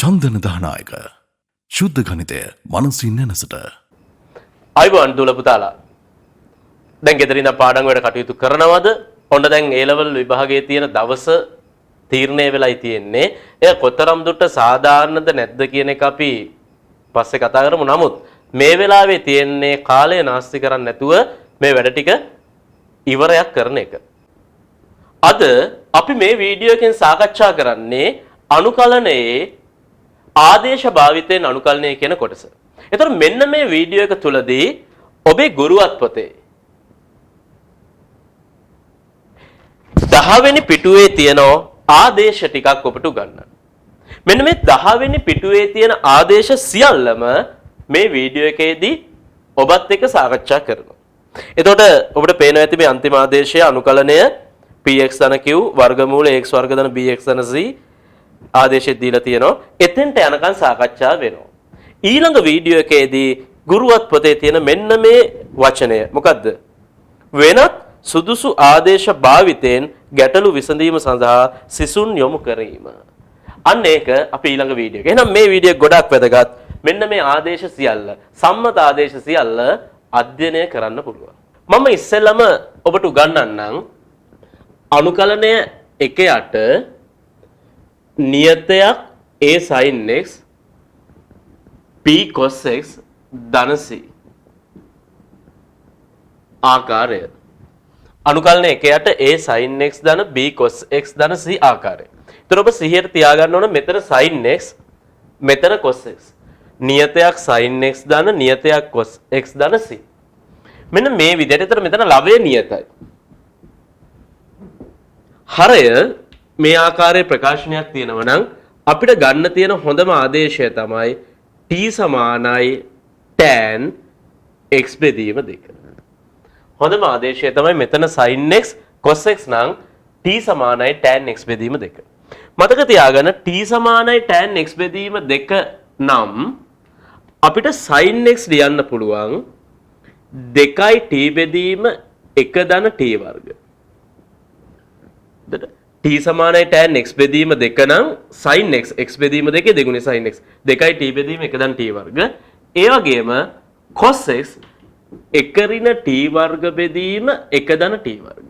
චන්දන දහනායක ශුද්ධ ගණිතය මනසින් නැනසට. අයිබෝන් දුල පුතාලා. දැන් ගෙදර ඉඳන් පාඩම් වල කටයුතු කරනවද? ඔන්න දැන් A level විභාගයේ තියෙන දවස තීරණය වෙලයි තියෙන්නේ. එය කොතරම් දුරට සාධාරණද නැද්ද කියන එක අපි පස්සේ කතා කරමු. නමුත් මේ වෙලාවේ තියෙන්නේ කාලය නාස්ති කරන්නේ නැතුව මේ වැඩ ටික ඉවරයක් කරන එක. අද අපි මේ වීඩියෝ එකෙන් සාකච්ඡා කරන්නේ අනුකලනයේ ආදේශ භාවිතයෙන් අනුකලනය කියන කොටස. එතකොට මෙන්න මේ වීඩියෝ එක තුලදී ඔබේ ගුරුවත් පොතේ 10 වෙනි පිටුවේ තියෙන ආදේශ ටිකක් ඔබට උගන්වන්න. මෙන්න මේ 10 වෙනි පිටුවේ තියෙන ආදේශ සියල්ලම මේ වීඩියෝ එකේදී ඔබත් එක්ක සාකච්ඡා කරනවා. එතකොට ඔබට පේනවා ඇති මේ අන්තිම ආදේශයේ අනුකලනය px ධන q වර්ගමූල x වර්ග ධන bx ධන c ආදේශය දීලා තියෙනවා. එතෙන්ට යනකම් සාකච්ඡා වෙනවා. ඊළඟ වීඩියෝ එකේදී ගුරුවත් පොතේ තියෙන මෙන්න මේ වචනය මොකද්ද? වෙනත් සුදුසු ආදේශ භාවිතයෙන් ගැටලු විසඳීම සඳහා සිසුන් යොමු කිරීම. අන්න ඒක අපි ඊළඟ වීඩියෝ එක. එහෙනම් මේ වීඩියෝ ගොඩක් වැදගත්. මෙන්න මේ ආදේශ සියල්ල, සම්මත ආදේශ සියල්ල අධ්‍යයනය කරන්න පුළුවන්. මම ඉස්සෙල්ලම ඔබට උගන්වන්නම් අනුකලනය 1 නියතයක් a sin x p cos x ධන c ආකාරය. අනුකලන 1 a sin x ධන b cos x ධන c ආකාරය. ඒතර ඔබ සිහියට තියාගන්න ඕන මෙතන sin x මෙතන cos x. නියතයක් sin x ධන නියතයක් cos x ධන c. මෙන්න මේ විදිහට. ඒතර මෙතන ලවය නියතයි. හරය මේ ආකාරයේ ප්‍රකාශනයක් තියෙනවා නම් අපිට ගන්න තියෙන හොඳම ආදේශය තමයි t සමානයි tan x බෙදීම 2. හොඳම ආදේශය තමයි මෙතන sin x cos x නම් t සමානයි tan x බෙදීම 2. මතක තියාගන්න t සමානයි tan x බෙදීම 2 නම් අපිට sin x ලියන්න පුළුවන් 2යි t බෙදීම 1 ධන t වර්ග. t සමානයි tan x බෙදීම 2 නම් sin x x බෙදීම 2 දෙගුණේ sin x 2යි t බෙදීම 1 ධන t වර්ග. ඒ වගේම cos x 1 ඍණ t වර්ග බෙදීම 1 ධන t වර්ග.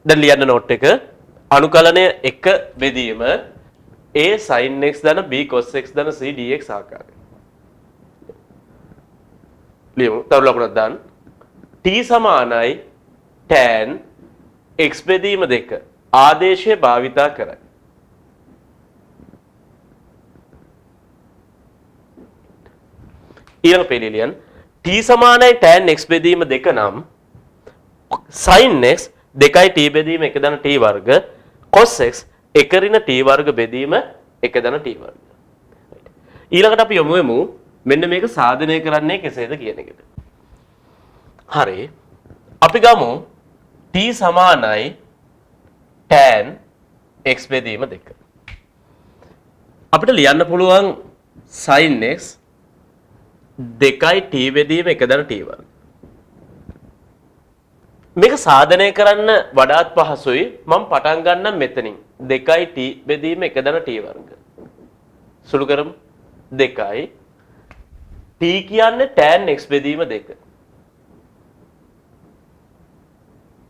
දැන් ලියන්න නෝට් එක අනුකලනය 1 බෙදීම a sin x ධන b cos x ධන c dx ආකාරය. ලියමු. තව ලකුණක් දාන්න. t සමානයි tan x බෙදීම 2 ආදේශය භාවිතා කරයි. ඊළඟ පෙළලියන් t සමානයි tan x බෙදීම 2 නම් sin x 2යි t බෙදීම 1 ධන t වර්ග cos x 1 ඍණ t වර්ග බෙදීම 1 ධන t වර්ග. ඊළඟට අපි යමු මෙන්න මේක සාධනය කරන්නේ කෙසේද කියන එකට. හරි. අපි ගමු t සමානයි tan x බෙදීම 2. අපිට ලියන්න පුළුවන් sin x 2යි t බෙදීම 1 ධන t වර්ග. මේක සාධනය කරන්න වඩාත් පහසුයි. මම පටන් ගන්නම් මෙතනින්. 2යි t බෙදීම 1 ධන t වර්ග. සුළු කරමු. 2යි t කියන්නේ tan x බෙදීම 2.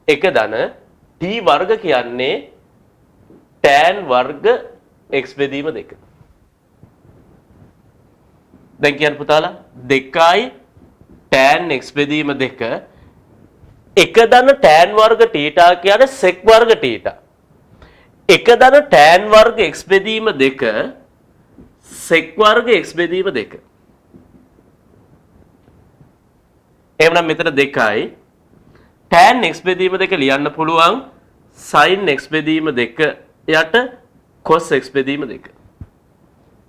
1 ධන t වර්ග කියන්නේ tan වර්ග x බෙදීම 2. දැන් කියන්න පුතාලා 2යි tan x බෙදීම 2 1 ධන tan වර්ග θ කියන්නේ sec වර්ග θ. 1 ධන tan වර්ග x බෙදීම 2 sec වර්ග x බෙදීම 2. එහෙනම් මෙතන 2යි tan x බෙදීම 2 ලියන්න පුළුවන් sin x බෙදීම 2 යට cos x බෙදීම 2.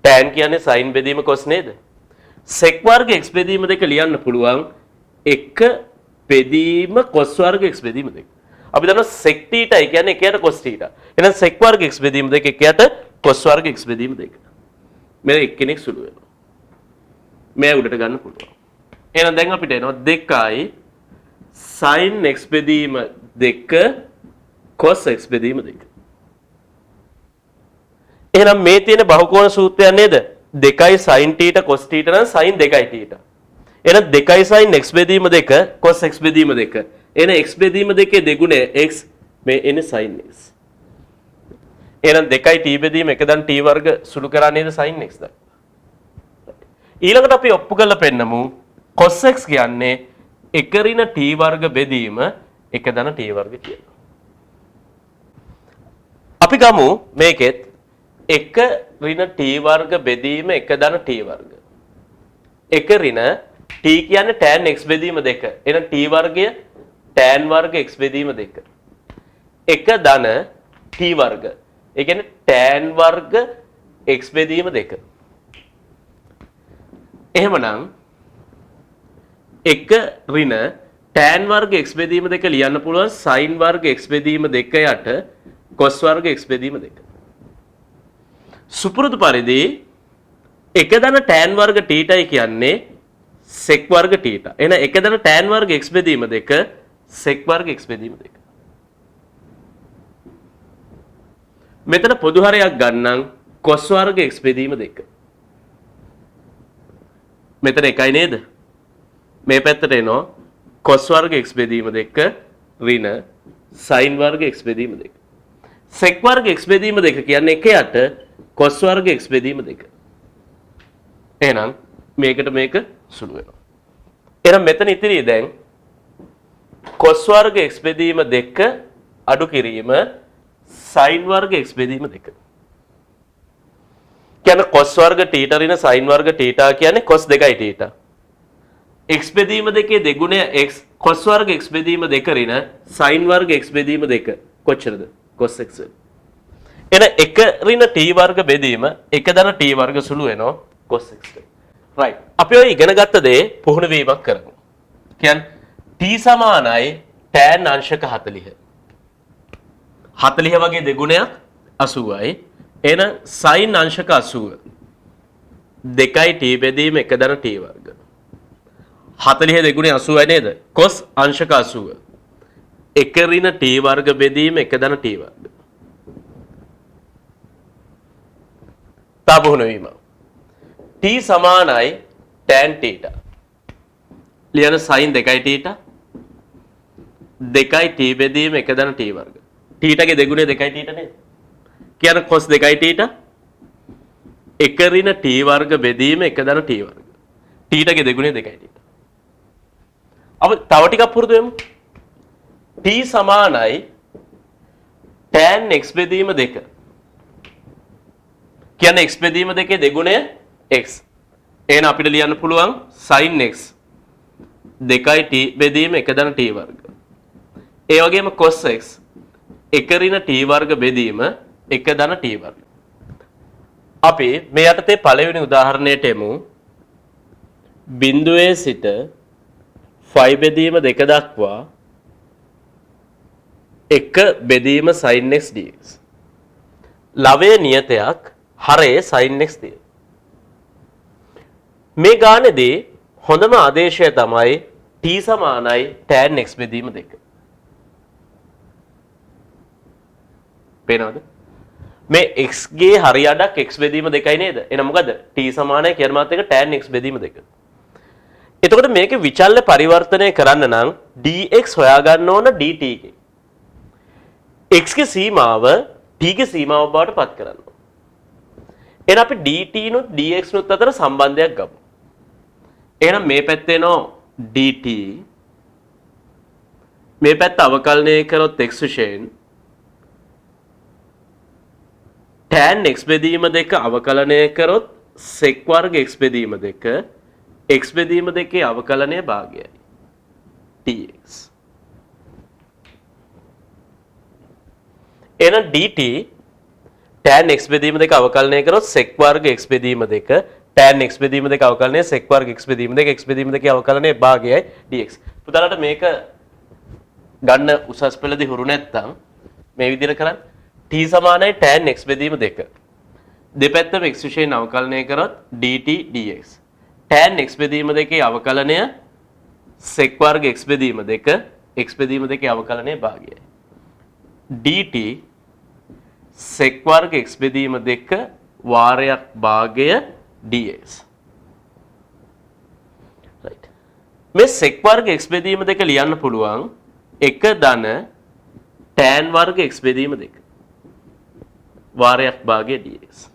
tan කියන්නේ sin බෙදීම cos නේද? sec වර්ග x බෙදීම 2 ලියන්න පුළුවන් 1 බෙදීම cos වර්ග x බෙදීම 2. අපි දන්නවා sec θ කියන්නේ 1ට cos θ. එහෙනම් sec වර්ග x බෙදීම 2 1ට cos වර්ග x බෙදීම 2. මේ එක්කෙනෙක් සුළු වෙනවා. මේ උඩට ගන්න පුළුවන්. එහෙනම් දැන් අපිට එනවා 2යි sin x බෙදීම 2 cos x බෙදීම 2. එහෙනම් මේ තියෙන බහුකෝණ සූත්‍රය නේද? 2 sin θ cos θ නම් sin 2 θ. එහෙනම් 2 sin x බෙදීම 2 cos x බෙදීම 2. එහෙනම් x බෙදීම 2 දෙගුණය x මේ එන්නේ sin x. එහෙනම් 2යි t බෙදීම 1 දන් t වර්ග සුළු කරා නේද sin x දක්වා. ඊළඟට අපි ඔප්පු කරලා පෙන්නමු cos x කියන්නේ 1 ඍණ t වර්ග බෙදීම 1 ධන t වර්ග කියලා. අපි ගමු මේකෙත් 1 ඍණ t වර්ග බෙදීම 1 ධන t වර්ග. 1 ඍණ t කියන්නේ tan x බෙදීම 2. එහෙනම් t වර්ගය tan වර්ග x බෙදීම 2. 1 ධන t වර්ග. ඒ කියන්නේ tan වර්ග x බෙදීම 2. එහෙමනම් 1 ඍණ tan වර්ග x බෙදීම 2 ලියන්න පුළුවන් sin වර්ග x බෙදීම 2 යට cos වර්ග x බෙදීම 2. සුපුරුදු පරිදි 1 ධන tan වර්ග θ කියන්නේ sec වර්ග θ. එහෙනම් 1 ධන tan වර්ග x බෙදීම 2 sec වර්ග x බෙදීම 2. මෙතන පොදු හරයක් ගන්නම් cos වර්ග x බෙදීම 2. මෙතන එකයි නේද? මේ පැත්තට එනවා cos වර්ග x බෙදීම 2 ඍණ sin වර්ග x බෙදීම 2. sec වර්ග x බෙදීම 2 කියන්නේ 1 යට cos වර්ග x බෙදීම 2. එහෙනම් මේකට මේක සුළු වෙනවා. එහෙනම් මෙතන ඉතිරි දැන් cos වර්ග x බෙදීම 2 අඩු කිරීම sin වර්ග x බෙදීම 2. කියන්නේ cos වර්ග θ ඍණ sin වර්ග θ කියන්නේ cos 2යි θ. x බෙදීම 2 දෙගුණය x cos වර්ග x බෙදීම 2 ඍණ sin වර්ග x බෙදීම 2 කොච්චරද? cos x. එන 1 ඍණ t වර්ග බෙදීම 1 ධන t වර්ග සුළු වෙනවා cos x. right. අපි ඔය ඉගෙන ගත්ත දේ පුහුණු වීමක් කරමු. කියන්නේ t සමානයි tan අංශක 40. 40 වගේ දෙගුණයක් 80යි. එන sin අංශක 80. 2යි t බෙදීම 1 ධන t වර්ග. 40 දෙගුණේ 80යි නේද? cos අංශක 80. 1 ඍණ t වර්ග බෙදීම 1 ධන t වර්ග. තාපුහුණු වීම. t සමානයි tan θ. ලියන sin 2යි θ. 2යි t බෙදීම 1 ධන t වර්ග. θ ගේ දෙගුණේ 2යි θ නේද? කියන cos 2යි θ 1 ඍණ t වර්ග බෙදීම 1 ධන t වර්ග. θ ගේ දෙගුණේ 2යි θ. අපි තව ටිකක් පුරුදු වෙමු. t සමානයි tan x බෙදීම 2. කියන්නේ x බෙදීම 2 දෙගුණය x. එහෙනම් අපිට ලියන්න පුළුවන් sin x 2යි t බෙදීම 1 ධන t වර්ග. ඒ වගේම cos x 1 ඍණ t වර්ග බෙදීම 1 ධන t වර්ග. අපි මේ යටතේ පළවෙනි උදාහරණයට එමු. බිඳුවේ සිට phi බෙදීම 2 දක්වා 1 බෙදීම sin x dx. ලවයේ නියතයක් හරයේ sin x ද. මේ ගානේදී හොඳම ආදේශය තමයි t සමානයි tan x බෙදීම 2. පේනවද? මේ x ගේ හරි අඩක් x බෙදීම 2යි නේද? එහෙනම් මොකද? t සමානයි කියන මාත් එක tan x බෙදීම 2. එතකොට මේකේ විචල්්‍ය පරිවර්තනය කරන්න නම් dx හොයාගන්න ඕන dt ගේ. x ගේ සීමාව t ගේ සීමාව බවට පත් කරන්න ඕන. එහෙනම් අපි dt නුත් dx නුත් අතර සම්බන්ධයක් ගමු. එහෙනම් මේ පැත්තේ නෝ dt මේ පැත්ත අවකලනය කරොත් x වශයෙන් tan x බෙදීම 2 අවකලනය කරොත් sec වර්ග x බෙදීම 2 x බෙදීම 2 අවකලනය භාගයයි dx. එහෙනම් dt tan x බෙදීම 2 අවකලනය කරොත් sec වර්ග x බෙදීම 2 tan x බෙදීම 2 අවකලනය sec වර්ග x බෙදීම 2 x බෙදීම 2 අවකලනය භාගයයි dx. පුතාලට මේක ගන්න උසස් පෙළදී හුරු නැත්නම් මේ විදිහට කරන්න. t සමානයි tan x බෙදීම 2. දෙපැත්තම x විශේෂයෙන් අවකලනය කරොත් dt dx. tan x බෙදීම 2 අවකලනය sec වර්ග x බෙදීම 2 x බෙදීම 2 අවකලනය භාගයයි. dt sec වර්ග x බෙදීම 2 වාරයක් භාගය dx. right. මේ sec වර්ග x බෙදීම 2 ලියන්න පුළුවන් 1 ධන tan වර්ග x බෙදීම 2 වාරයක් භාගය dx.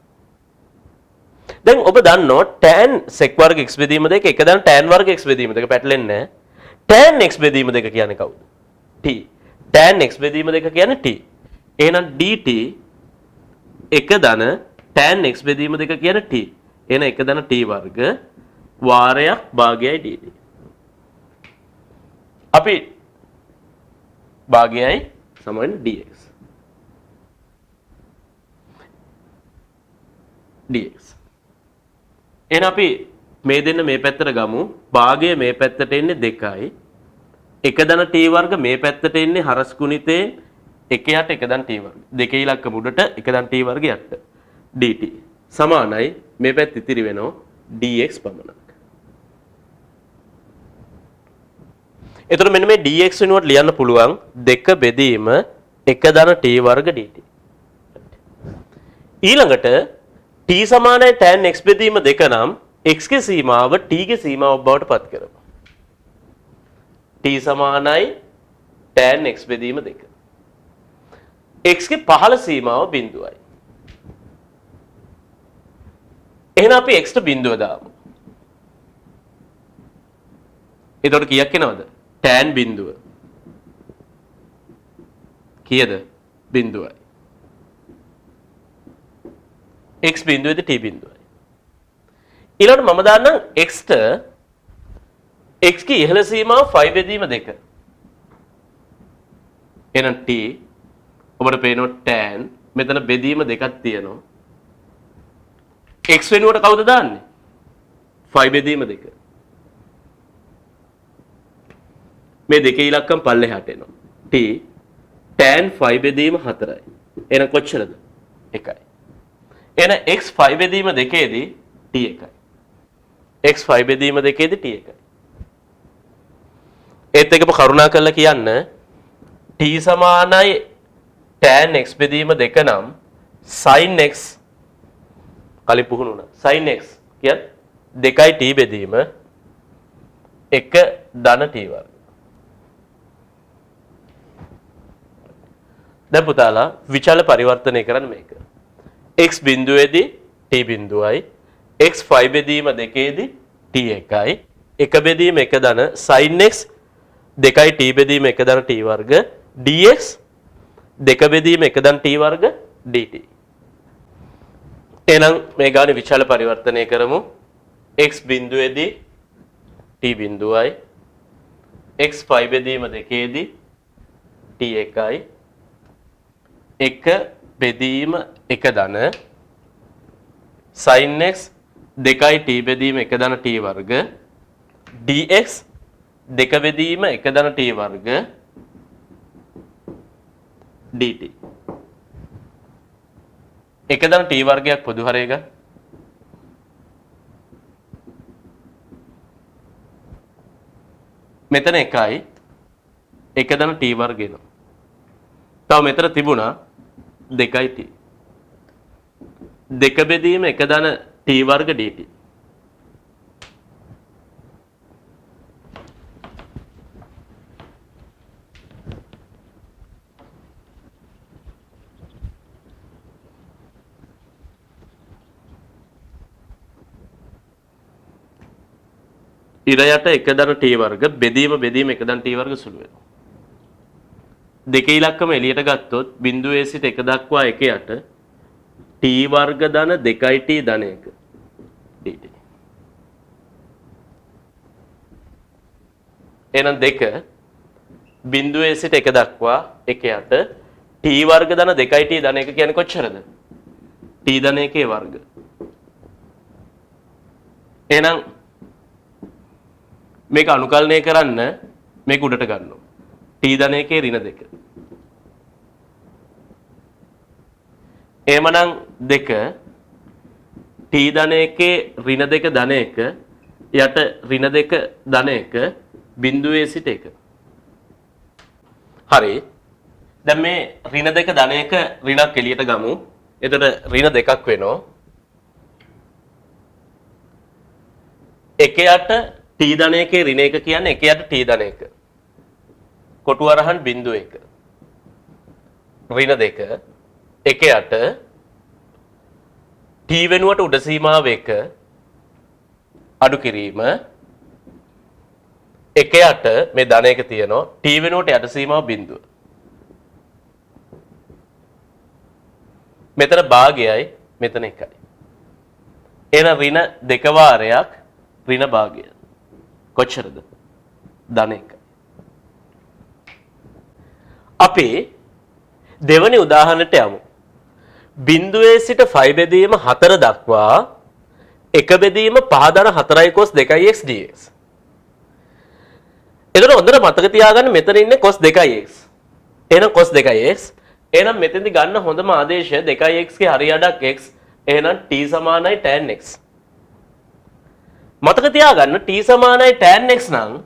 දැන් ඔබ දන්නෝ tan sec වර්ග x බෙදීම 2 1 ධන tan වර්ග x බෙදීම 2 පැටලෙන්නේ නැහැ. tan x බෙදීම 2 කියන්නේ කවුද? t. tan x බෙදීම 2 කියන්නේ t. එහෙනම් dt 1 ධන tan x බෙදීම 2 කියන්නේ t. එහෙනම් 1 ධන t වර්ග වාරයක් භාගයයි dt. අපි භාගයයි සමාන dx. dx. එහෙනම් අපි මේ දෙන්න මේ පැත්තට ගමු. භාගය මේ පැත්තට එන්නේ 2යි. 1 ධන t වර්ග මේ පැත්තට එන්නේ හරස් ගුණිතේ 1 යට 1 ධන t වර්ග. දෙකේ ඉලක්ක මුඩට 1 ධන t වර්ග යට. dt සමානයි මේ පැත්ත ඉතිරි වෙනවා dx පමණක්. එතකොට මෙන්න මේ dx වෙනුවට ලියන්න පුළුවන් 2 බෙදීම 1 ධන t වර්ග dt. ඊළඟට t සමානයි tan x බෙදීම 2 නම් x ගේ සීමාව t ගේ සීමාව බවට පත් කරමු. t සමානයි tan x බෙදීම 2. x ගේ පහළ සීමාව බිඳුවයි. එහෙනම් අපි x ට බිඳුව දාමු. එතකොට කීයක් එනවද? tan බිඳුව. කීයද? බිඳුවයි. x බිඳුවේද t බිඳුවයි. ඊළඟට මම දාන්නම් x ට x ගේ ඉහළ සීමාව 5 බෙදීම 2. එහෙනම් t ඔබට පේනවා tan මෙතන බෙදීම දෙකක් තියෙනවා. x වෙනුවට කවුද දාන්නේ? 5 බෙදීම 2. මේ දෙකේ ඉලක්කම් පල්ලෙහාට එනවා. t tan 5 බෙදීම 4යි. එහෙනම් කොච්චරද? 1යි. එහෙනම් x 5 බෙදීම 2ේදී t 1යි. x 5 බෙදීම 2ේදී t 1යි. ඒත් එකම කරුණා කරලා කියන්න t සමානයි tan x බෙදීම 2 නම් sin x කලින් පුහුණු වුණා. sin x කියන්නේ 2යි t බෙදීම 1 ධන t වර්ග. දැන් පුතාලා විචල පරිවර්තනය කරන්න මේක. x බිඳුවේදී t බිඳුවයි x 5 බෙදීම 2ේදී t 1යි 1 බෙදීම 1 ධන sin x 2යි t බෙදීම 1 ධන t වර්ග dx 2 බෙදීම 1 ධන t වර්ග dt. එහෙනම් මේ ගානේ විචල පරිවර්තනය කරමු. x බිඳුවේදී t බිඳුවයි x 5 බෙදීම 2ේදී t 1යි 1 බෙදීම 1 ධන sin x 2යි t බෙදීම 1 ධන t වර්ග dx 2 බෙදීම 1 ධන t වර්ග dt. 1 ධන t වර්ගයක් පොදු හරය ගන්න. මෙතන 1යි 1 ධන t වර්ග එනවා. තව මෙතන තිබුණා 2යි t. 2 බෙදීම 1 ධන t වර්ග dt. ඉර යට 1 ධන t වර්ග බෙදීම 1 ධන t වර්ග සුළු වෙනවා. දෙකේ ඉලක්කම එළියට ගත්තොත් බිඳුවේ සිට 1 දක්වා 1 යට t වර්ග ධන 2යි t ධන 1 dt. එහෙනම් 2 බිඳුවේ සිට 1 දක්වා 1 යට t වර්ග ධන 2යි t ධන 1 කියන්නේ කොච්චරද? t ධන 1 වර්ග. එහෙනම් මේක අනුකලනය කරන්න මේක උඩට ගන්නවා. t ධන 1 ඍණ 2. එහෙමනම් 2 t ධන 1 ඍණ 2 ධන 1 යට ඍණ 2 ධන 1 බිඳුවේ සිට 1. හරි. දැන් මේ ඍණ දෙක ධනයක ඍණක් එළියට ගමු. එතකොට ඍණ දෙකක් වෙනවා. එකයට t ධනයකේ ඍණ එක කියන්නේ එකයට t ධනයක. කොටු අරහන් 0.1. ඍණ දෙක එකයට t වෙනුවට උඩ සීමාව 1 අඩු කිරීම එකයට මේ ධනයක තියෙනවා t වෙනුවට යට සීමාව 0. මෙතන භාගයයි මෙතන 1යි. එන ඍණ දෙක වාරයක් ඍණ භාගය. කොච්චරද? ධන 1. අපි දෙවනි උදාහරණයට යමු. බිඳුවේ සිට 5 බෙදීම 4 දක්වා එක බෙදීම 5 ධන 4යි cos 2යි x dx. එතකොට හොඳට මතක තියාගන්න මෙතන ඉන්නේ cos 2යි x. එහෙනම් cos 2යි x. එහෙනම් මෙතෙන්දි ගන්න හොඳම ආදේශය 2ix ගේ හරි අඩක් x. එහෙනම් t සමානයි tan x. මතක තියාගන්න t සමානයි tan x නම්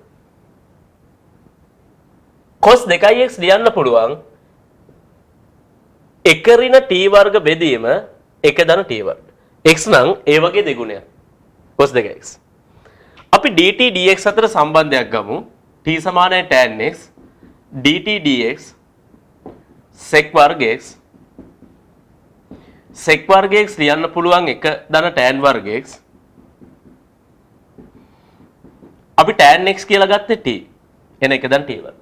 cos 2ix ලියන්න පුළුවන් එක ඍණ t වර්ග බෙදීම එක ධන t වර්ග. x නම් ඒ වගේ දෙගුණයක්. cos 2x. අපි dt dx අතර සම්බන්ධයක් ගමු. t සමානයි tan x dt dx sec වර්ග x sec වර්ග x ලියන්න පුළුවන් එක ධන tan වර්ග x. අපි tan x කියලා ගත්තේ t. එන එක ධන t වර්ග.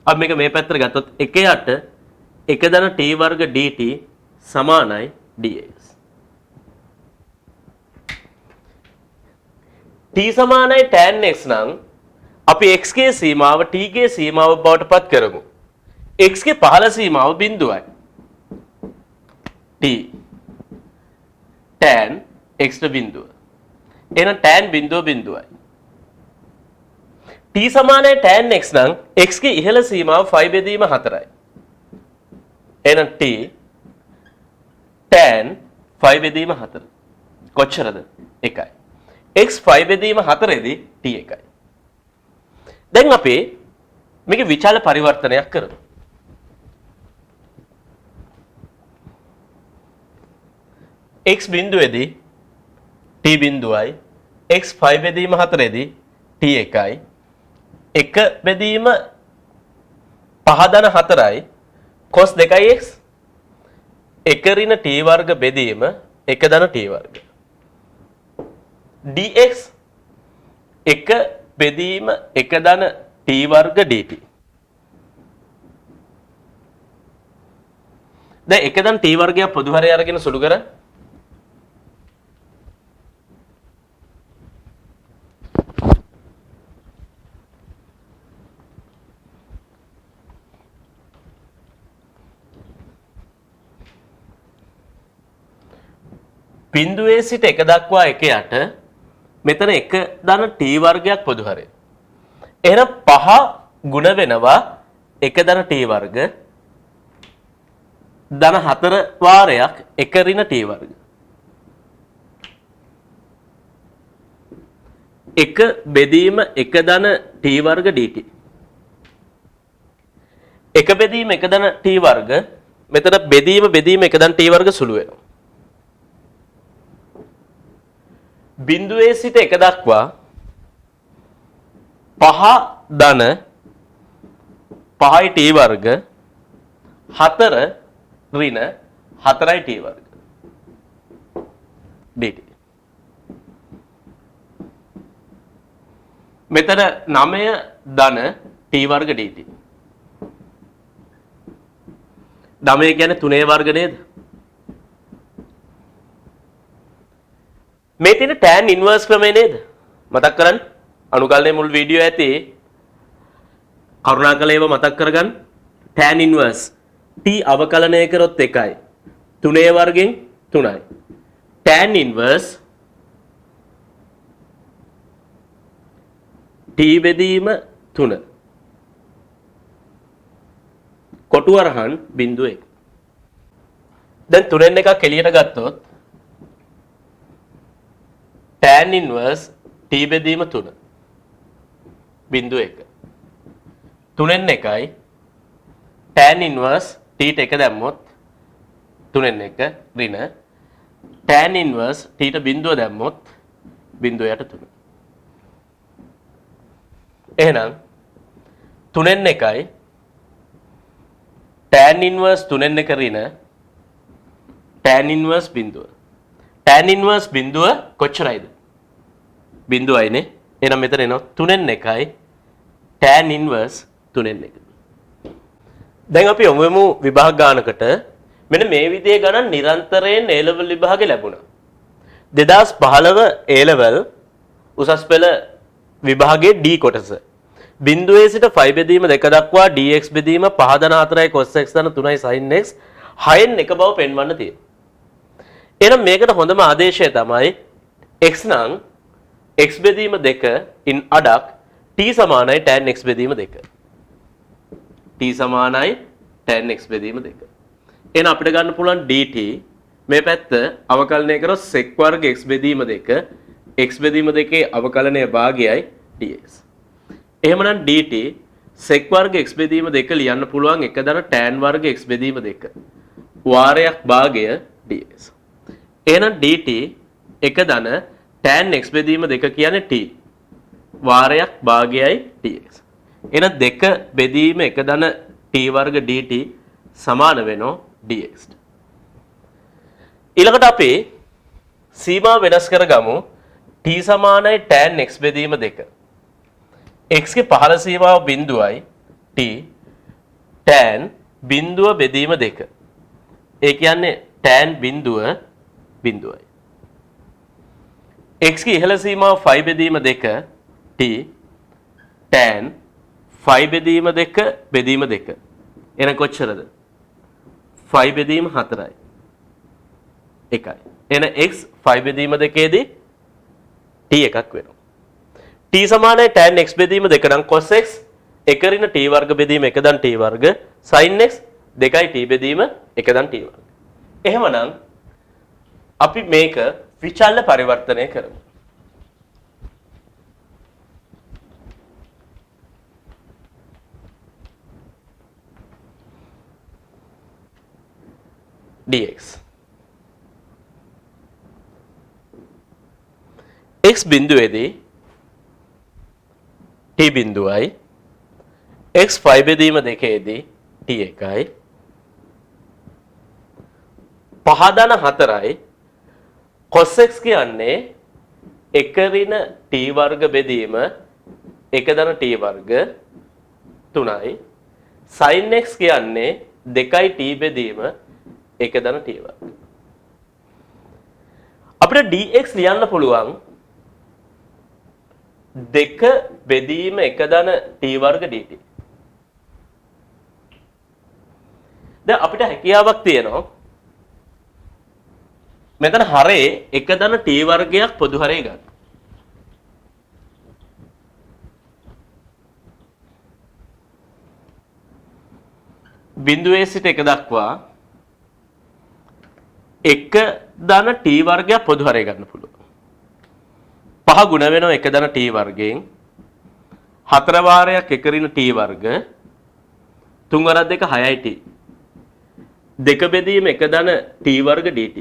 අපි මේක මේ පැත්තට ගත්තොත් එකයට එක ධන t වර්ග dt සමානයි dx. t සමානයි tan x නම් අපි x ගේ සීමාව t ගේ සීමාව බවට පත් කරමු. x ගේ පහළ සීමාව බිඳුවයි. t tan x ට බිඳුව. එහෙනම් tan බිඳුව බිඳුවයි. t සමානයි tan x නම් x ගේ ඉහළ සීමාව 5 බෙදීම 4යි. එහෙනම් t tan 5 බෙදීම 4. කොච්චරද? 1යි. x 5 බෙදීම 4 දී t 1යි. දැන් අපි මේක විචාල පරිවර්තනයක් කරමු. x බිඳුවේදී t බිඳුවයි x 5 බෙදීම 4 දී t 1යි. 1 බෙදීම 5 ධන 4යි cos 2x 1 ඍණ t වර්ග බෙදීම 1 ධන t වර්ග dx 1 බෙදීම 1 ධන t වර්ග dt. දැන් 1 ධන t වර්ගයක් පොදු හරය අරගෙන සුළු කර බිඳුවේ සිට 1 දක්වා 1 යට මෙතන 1 ධන t වර්ගයක් පොදු හරය. එහෙනම් 5 ගුණ වෙනවා 1 ධන t වර්ග ධන 4 වාරයක් 1 ඍණ t වර්ග. 1 බෙදීම 1 ධන t වර්ග dt. 1 බෙදීම 1 ධන t වර්ග මෙතන බෙදීම 1 ධන t වර්ග සුළු වෙනවා. බිඳුවේ සිට 1 දක්වා 5 ධන 5යි t වර්ග 4 ඍණ 4යි t වර්ග dt. මෙතන 9 ධන t වර්ග dt. 9 කියන්නේ 3 වර්ග නේද? මේ තියෙන tan inverse ක්‍රමය නේද? මතක් කරන්න. අනුකල්පයේ මුල් වීඩියෝ ඇති කරුණාකර ඒව මතක් කරගන්න. tan inverse t අවකලනය කරොත් 1යි. 3 වර්ගෙන් 3යි. tan inverse t බෙදීම 3. කොටු අරහන් 0.1. දැන් 3න් එකක් එළියට ගත්තොත් tan inverse t බෙදීම 3 0.1. 3න් එකයි tan inverse t ට 1 දැම්මොත් 3න් 1 ඍණ tan inverse t ට බිඳුව දැම්මොත් බිඳුව යට 3. එහෙනම් 3න් 1යි tan inverse 3න් 1 ඍණ tan inverse බිඳුව. tan inverse බිඳුව කොච්චරයිද? බිඳුවයිනේ. එහෙනම් මෙතන එනවා 3න් 1යි tan inverse 3න් 1. දැන් අපි යමු වෙමු විභාග ගානකට. මෙන්න මේ විදිහේ ගණන් නිරන්තරයෙන් A level විභාගේ ලැබුණා. 2015 A level උසස් පෙළ විභාගයේ D කොටස. බිඳුවේ සිට 5 බෙදීම 2 දක්වා dx බෙදීම 5 ධන 4යි cos x ධන 3යි sin x 6න් 1 බව පෙන්වන්න තියෙනවා. එහෙනම් මේකට හොඳම ආදේශය තමයි x නම් x බෙදීම 2 ඉන් අඩක් t සමානයි tan x බෙදීම 2. t සමානයි tan x බෙදීම 2. එහෙනම් අපිට ගන්න පුළුවන් dt මේ පැත්ත අවකලනය කරොත් sec වර්ග x බෙදීම 2 x බෙදීම 2 අවකලනය භාගයයි dx. එහෙමනම් dt sec වර්ග x බෙදීම 2 ලියන්න පුළුවන් 1 ධන tan වර්ග x බෙදීම 2 වාරයක් භාගය dx. එහෙනම් dt 1 ධන tan x බෙදීම 2 කියන්නේ t වාරයක් භාගයයි dx. එහෙනම් 2 බෙදීම 1 ධන t වර්ග dt සමාන වෙනවා dx. ඊළඟට අපි සීමා වෙනස් කරගමු t සමානයි tan x බෙදීම 2. x ගේ පහළ සීමාව බිඳුවයි t tan බිඳුව බෙදීම 2. ඒ කියන්නේ tan බිඳුව බිඳුවයි. x ගේ ඉහළ සීමාව 5 බෙදීම 2 t tan 5 බෙදීම 2 බෙදීම 2. එන කොච්චරද? 5 බෙදීම 4යි. 1යි. එන x 5 බෙදීම 2 දී t එකක් වෙනවා. t සමානයි tan x බෙදීම 2 නම් cos x 1 ඍණ t වර්ග බෙදීම 1 ධන t වර්ග sin x 2යි t බෙදීම 1 ධන t වර්ග. එහෙමනම් අපි මේක විචල්‍ය පරිවර්තනය කරමු. dx x බිඳුවේදී t බිඳුවයි x 5 බෙදීම 2 දී t 1යි 5 ධන 4යි cos x කියන්නේ 1 ඍණ t වර්ග බෙදීම 1 ධන t වර්ග 3යි sin x කියන්නේ 2යි t බෙදීම 1 ධන t වර්ග. අපිට dx ලියන්න පුළුවන් 2 බෙදීම 1 ධන t වර්ග dt. දැන් අපිට හැකියාවක් තියෙනවා මෙතන හරේ 1 ධන t වර්ගයක් පොදු හරේ ගන්න. බිඳුවේ සිට 1 දක්වා 1 ධන t වර්ගයක් පොදු හරේ ගන්න පුළුවන්. 5 ගුණ වෙනවා 1 ධන t වර්ගයෙන් 4 වාරයක් 1 ඍණ t වර්ග 3 වරක් 2 6යි t 2 බෙදීම 1 ධන t වර්ග dt.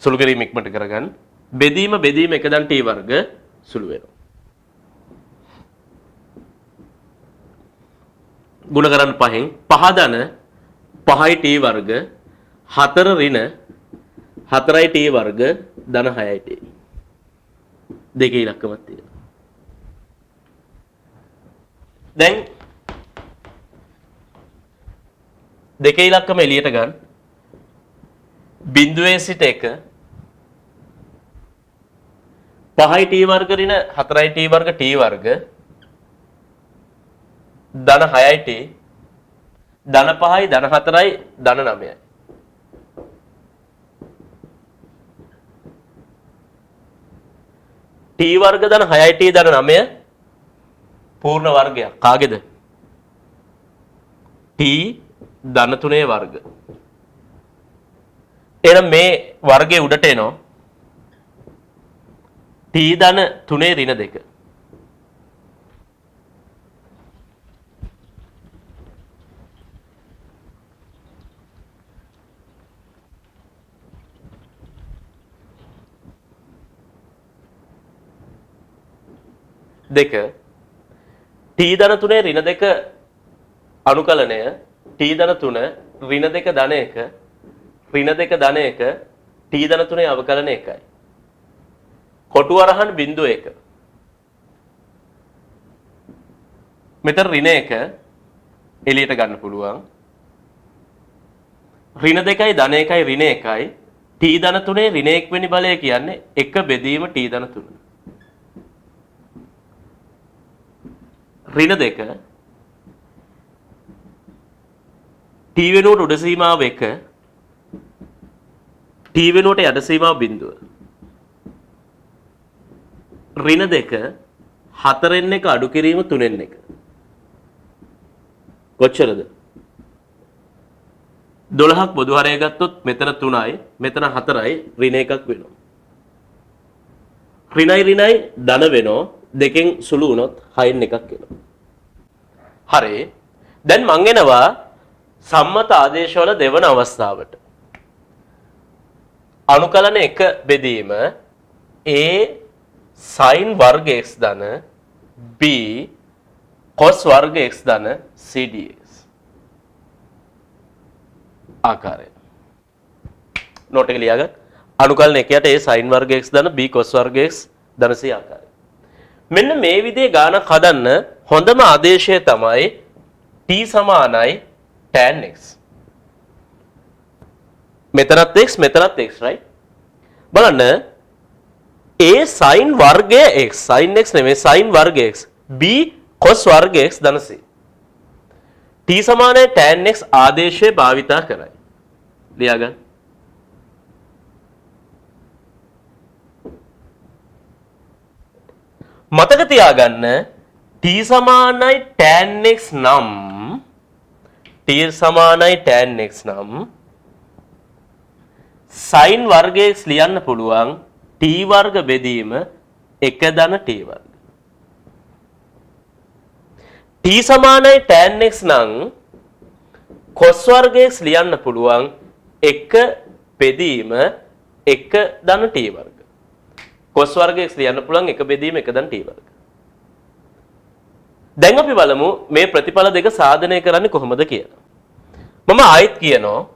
සුළු කිරීම ඉක්මනට කරගන්න. බෙදීම 1 ධන t වර්ග සුළු වෙනවා. ගුණ කරන්න 5න් 5 ධන 5යි t වර්ග 4 ඍණ 4යි t වර්ග ධන 6යි t. දෙකේ ඉලක්කමක් තියෙනවා. දැන් දෙකේ ඉලක්කම එළියට ගන්න. බිඳුවේ සිට 1 5යි t වර්ග ඍණ 4යි t වර්ග t වර්ග ධන 6යි t ධන 5යි ධන 4යි ධන 9යි. t වර්ග ධන 6යි t ධන 9 පූර්ණ වර්ගයක්. කාගේද? t ධන 3 වර්ග. එහෙනම් මේ වර්ගයේ උඩට එනවා t ධන 3 ඍණ 2. 2 t ධන 3 ඍණ 2 අනුකලනය t ධන 3 ඍණ 2 ධන 1 ඍණ 2 ධන 1 t ධන 3 අවකලන 1යි. කොටු අරහන් බිංදුව 1. මෙතන ඍණ 1 එළියට ගන්න පුළුවන්. ඍණ 2යි ධන 1යි ඍණ 1යි t ධන 3 ඍණ 1 වෙනි බලය කියන්නේ 1 බෙදීම t ධන 3. ඍණ 2 t වෙනුවට උඩ සීමාව 1 t වෙනුවට යට සීමාව බිංදුව. ඍණ 2 4න් 1 අඩු කිරීම 3න් 1. කොච්චරද? 12ක් පොදු හරය ගත්තොත් මෙතන 3යි මෙතන 4යි ඍණ 1ක් වෙනවා. ඍණයි ඍණයි ධන වෙනවා. දෙකෙන් සුළු වුණොත් 6න් 1ක් වෙනවා. හරි. දැන් මං එනවා සම්මත ආදේශවල දෙවන අවස්ථාවට. අනුකලන 1 බෙදීම a sin වර්ග x ධන b cos වර්ග x ධන c dx ආකාරය. නෝට් එක ලියාගන්න. අනුකලන 1ට a sin වර්ග x ධන b cos වර්ග x ධන c ආකාරය. මෙන්න මේ විදිහේ ගානක් හදන්න හොඳම ආදේශය තමයි t සමානයි tan x. මෙතනත් x මෙතනත් x right? බලන්න a sin වර්ගය x sin x නෙමෙයි sin වර්ග x b cos වර්ග x ධන c. t සමානයි tan x ආදේශය භාවිතා කරයි. ලියාගන්න. මතක තියාගන්න t සමානයි tan x නම් t සමානයි tan x නම් sin වර්ග x ලියන්න පුළුවන් t වර්ග බෙදීම 1 ධන t වර්ග. t සමානයි tan x නම් cos වර්ග x ලියන්න පුළුවන් 1 බෙදීම 1 ධන t වර්ග. cos වර්ග x ලියන්න පුළුවන් 1 බෙදීම 1 ධන t වර්ග. දැන් අපි බලමු මේ ප්‍රතිඵල දෙක සාධනය කරන්නේ කොහොමද කියලා. මම ආයෙත් කියනවා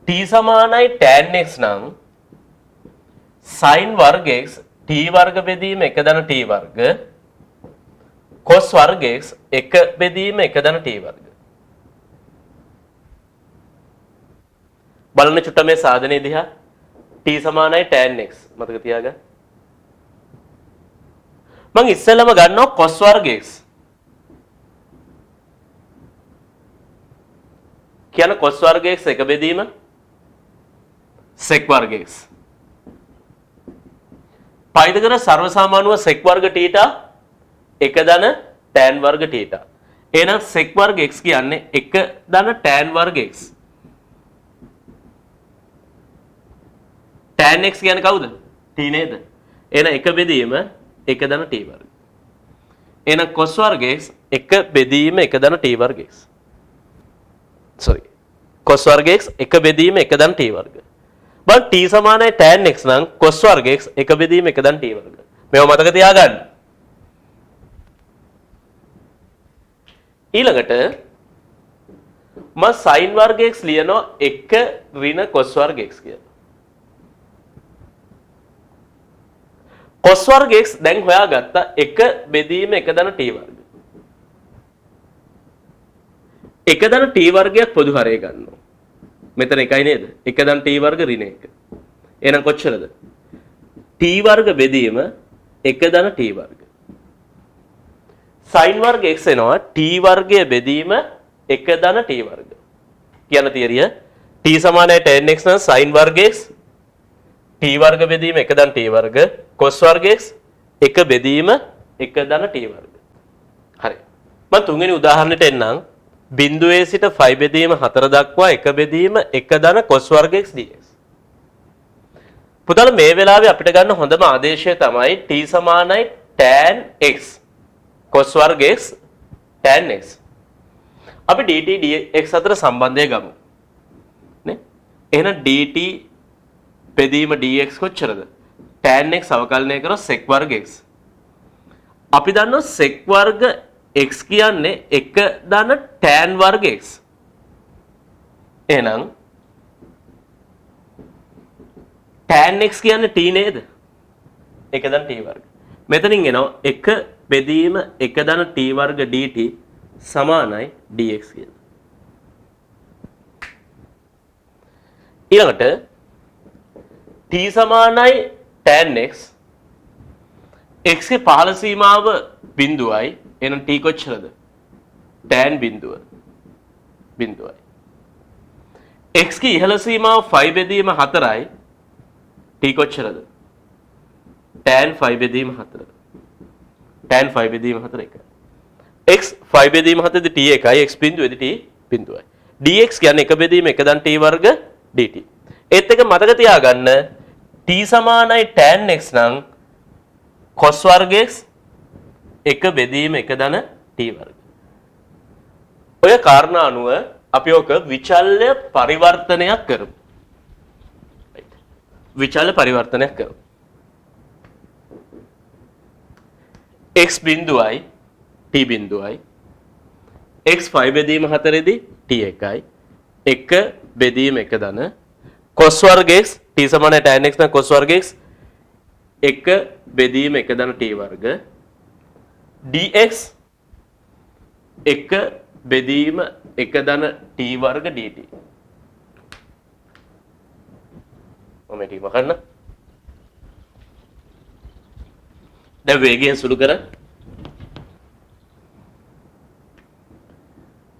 t සමානයි tan x නම් sin වර්ග x t වර්ග බෙදීම 1 ධන t වර්ග cos වර්ග x 1 බෙදීම 1 ධන t වර්ග. බලන්න චුට්ට මේ සාධනය දිහා t සමානයි tan x මතක තියාගන්න. මම ඉස්සෙල්ලම ගන්නවා cos වර්ග x. කියන cos වර්ග x 1 බෙදීම sec වර්ග x. පයිද කර සර්ව සාමාන්‍යව sec වර්ග θ 1 ධන tan වර්ග θ. එහෙනම් sec වර්ග x කියන්නේ 1 ධන tan වර්ග x. tan x කියන්නේ කවුද? t නේද? එහෙනම් 1 බෙදීම 1 ධන t වර්ග. එහෙනම් cos වර්ග x 1 බෙදීම 1 ධන t වර්ග x. sorry. cos වර්ග x 1 බෙදීම 1 ධන t වර්ග. බලන්න t සමානයි tan x නම් cos වර්ග x 1 බෙදීම 1 ධන t වර්ග. මේව මතක තියාගන්න. ඊළඟට මම sin වර්ග x ලියනවා 1 ඍණ cos වර්ග x කියලා. cos වර්ග x දැන් හොයාගත්තා 1 බෙදීම 1 ධන t වර්ග. 1 ධන t වර්ගයක් පොදු හරය ගන්නවා. මෙතන එකයි නේද? 1 ධන t වර්ග ඍණ 1. එහෙනම් කොච්චරද? t වර්ග බෙදීම 1 ධන t වර්ග. sin වර්ග x එනවා t වර්ගය බෙදීම 1 ධන t වර්ග. කියන තියරිය t සමානයි tan x නම් sin වර්ග x t වර්ග බෙදීම 1 ධන t වර්ග cos වර්ග x 1 බෙදීම 1 ධන t වර්ග. හරි. මම තුන්වෙනි උදාහරණයට එන්නම්. බිංදුවේ සිට 5 බෙදීම 4 දක්වා 1 බෙදීම 1 ධන cos වර්ග x dx. පුතාලා මේ වෙලාවේ අපිට ගන්න හොඳම ආදේශය තමයි t සමානයි tan x cos වර්ග x tan x. අපි dt dx අතර සම්බන්ධය ගමු. නේ? එහෙනම් dt බෙදීම dx කොච්චරද? tan x අවකලනය කරොත් sec වර්ග x. අපි දන්නවා sec වර්ග x කියන්නේ 1 ධන tan වර්ග x. එහෙනම් tan x කියන්නේ t නේද? 1 ධන t වර්ග. මෙතනින් එනවා 1 බෙදීම 1 ධන t වර්ග dt සමානයි dx කියලා. ඊළඟට t සමානයි tan x. x ගේ පහළ සීමාව බිඳුවයි. එහෙනම් t කොච්චරද? tan බිඳුව. බිඳුවයි. x ගේ ඉහළ සීමාව 5 බෙදීම 4යි. t කොච්චරද? tan 5 බෙදීම 4. tan 5 බෙදීම 4 එකයි. x 5 බෙදීම 4 දී t එකයි x බිඳුවේදී t බිඳුවයි. dx කියන්නේ 1 බෙදීම 1 ධන t වර්ග dt. ඒත් එක මතක තියාගන්න t සමානයි tan x නම් cos වර්ග x 1 බෙදීම 1 ධන t වර්ග. ඔය කාරණා අනුව අපි ඔක විචල්්‍ය පරිවර්තනයක් කරමු. විචල්්‍ය පරිවර්තනයක් කරමු. x බිඳුවයි t බිඳුවයි x 5 බෙදීම 4 දී t එකයි 1 බෙදීම 1 ධන cos වර්ග x t සමානයි tan x නම් cos වර්ග x 1 බෙදීම 1 ධන t වර්ග dx 1 බෙදීම 1 ධන t වර්ග dt. මම ටික මකන්න. දැන් වේගයෙන් සුළු කර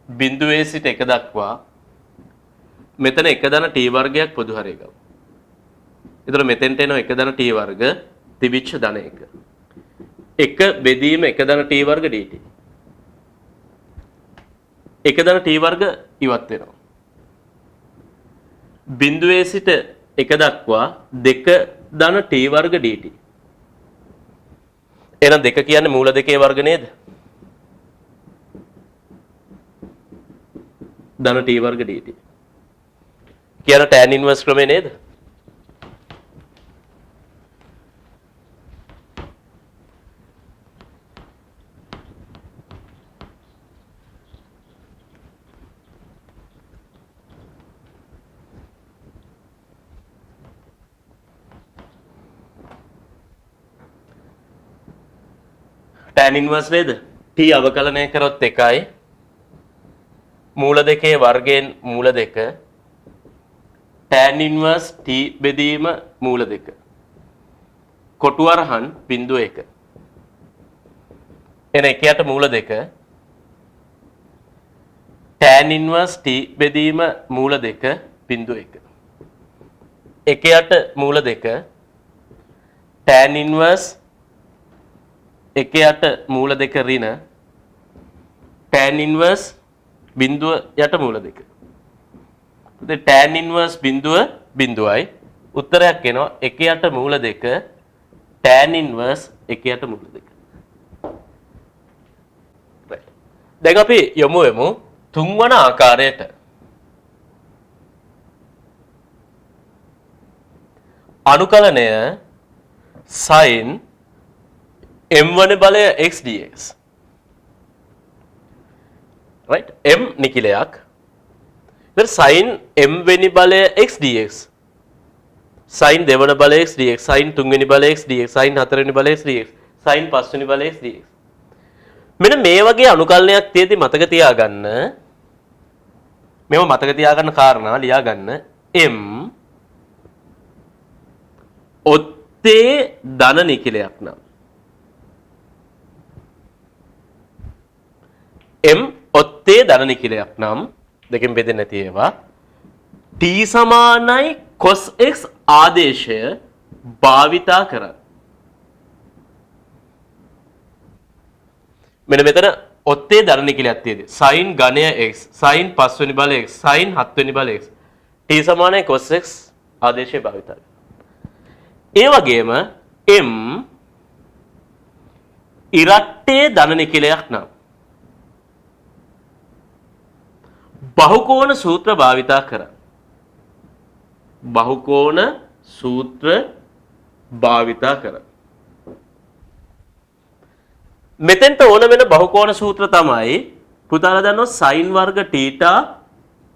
බිඳුවේ සිට 1 දක්වා මෙතන 1 ධන t වර්ගයක් පොදු හරය ගමු. ඒතර මෙතෙන්ට එනවා 1 ධන t වර්ග තිබිච්ච ධන 1. 1 බෙදීම 1 ධන t වර්ග dt. 1 ධන t වර්ග ඉවත් වෙනවා. බිඳුවේ සිට 1 දක්වා 2 ධන t වර්ග dt. එහෙනම් 2 කියන්නේ මූල දෙකේ වර්ග නේද? ධන t වර්ග dt. කියන tan inverse ක්‍රමය නේද? tan inverse නේද? t අවකලනය කරොත් 1යි. මූල දෙකේ වර්ගයෙන් මූල 2 tan inverse t බෙදීම මූල 2 කොටු අරහන් බිඳුව 1 එන එකයට මූල 2 tan inverse t බෙදීම මූල 2 බිඳුව 1 එකයට මූල 2 tan inverse එකයට මූල 2 ඍණ tan inverse බිඳුව යට මූල 2. ඉතින් tan inverse බිඳුව බිඳුවයි උත්තරයක් එනවා 1 යට මූල 2 tan inverse 1 යට මූල 2. right. දැන් අපි යමු තුන්වන ආකාරයට. අනුකලනය sin m වන බලය x dx. right m නිකිලයක්. then sin m වෙනි බලය x dx. sin දෙවන බලය x dx. sin තුන්වෙනි බලය x dx. sin හතරවෙනි බලය x dx. sin පස්වෙනි බලය x dx. මෙන්න මේ වගේ අනුකලනයක් තියෙද්දි මතක තියාගන්න මේව මතක තියාගන්න කාරණා ලියා ගන්න m ඔත්තේ ධන නිකිලයක් නම් m ඔත්තේ ධන නිකිලයක් නම් දෙකෙන් බෙදෙන්නේ නැති ඒවා t සමානයි cos x ආදේශය භාවිතා කරන්න. මෙන්න මෙතන ඔත්තේ ධන නිකිලයක් තියෙදි sin ඝනය x sin පස්වෙනි බලය x sin හත්වෙනි බලය x t සමානයි cos x ආදේශය භාවිතා කරන්න. ඒ වගේම m ඉරට්ටේ ධන නිකිලයක් නම් බහුකෝණ සූත්‍ර භාවිතා කරන්න. බහුකෝණ සූත්‍ර භාවිතා කරන්න. මෙතෙන්ට ඕන වෙන බහුකෝණ සූත්‍ර තමයි පුතාලා දන්නවා sin වර්ග θ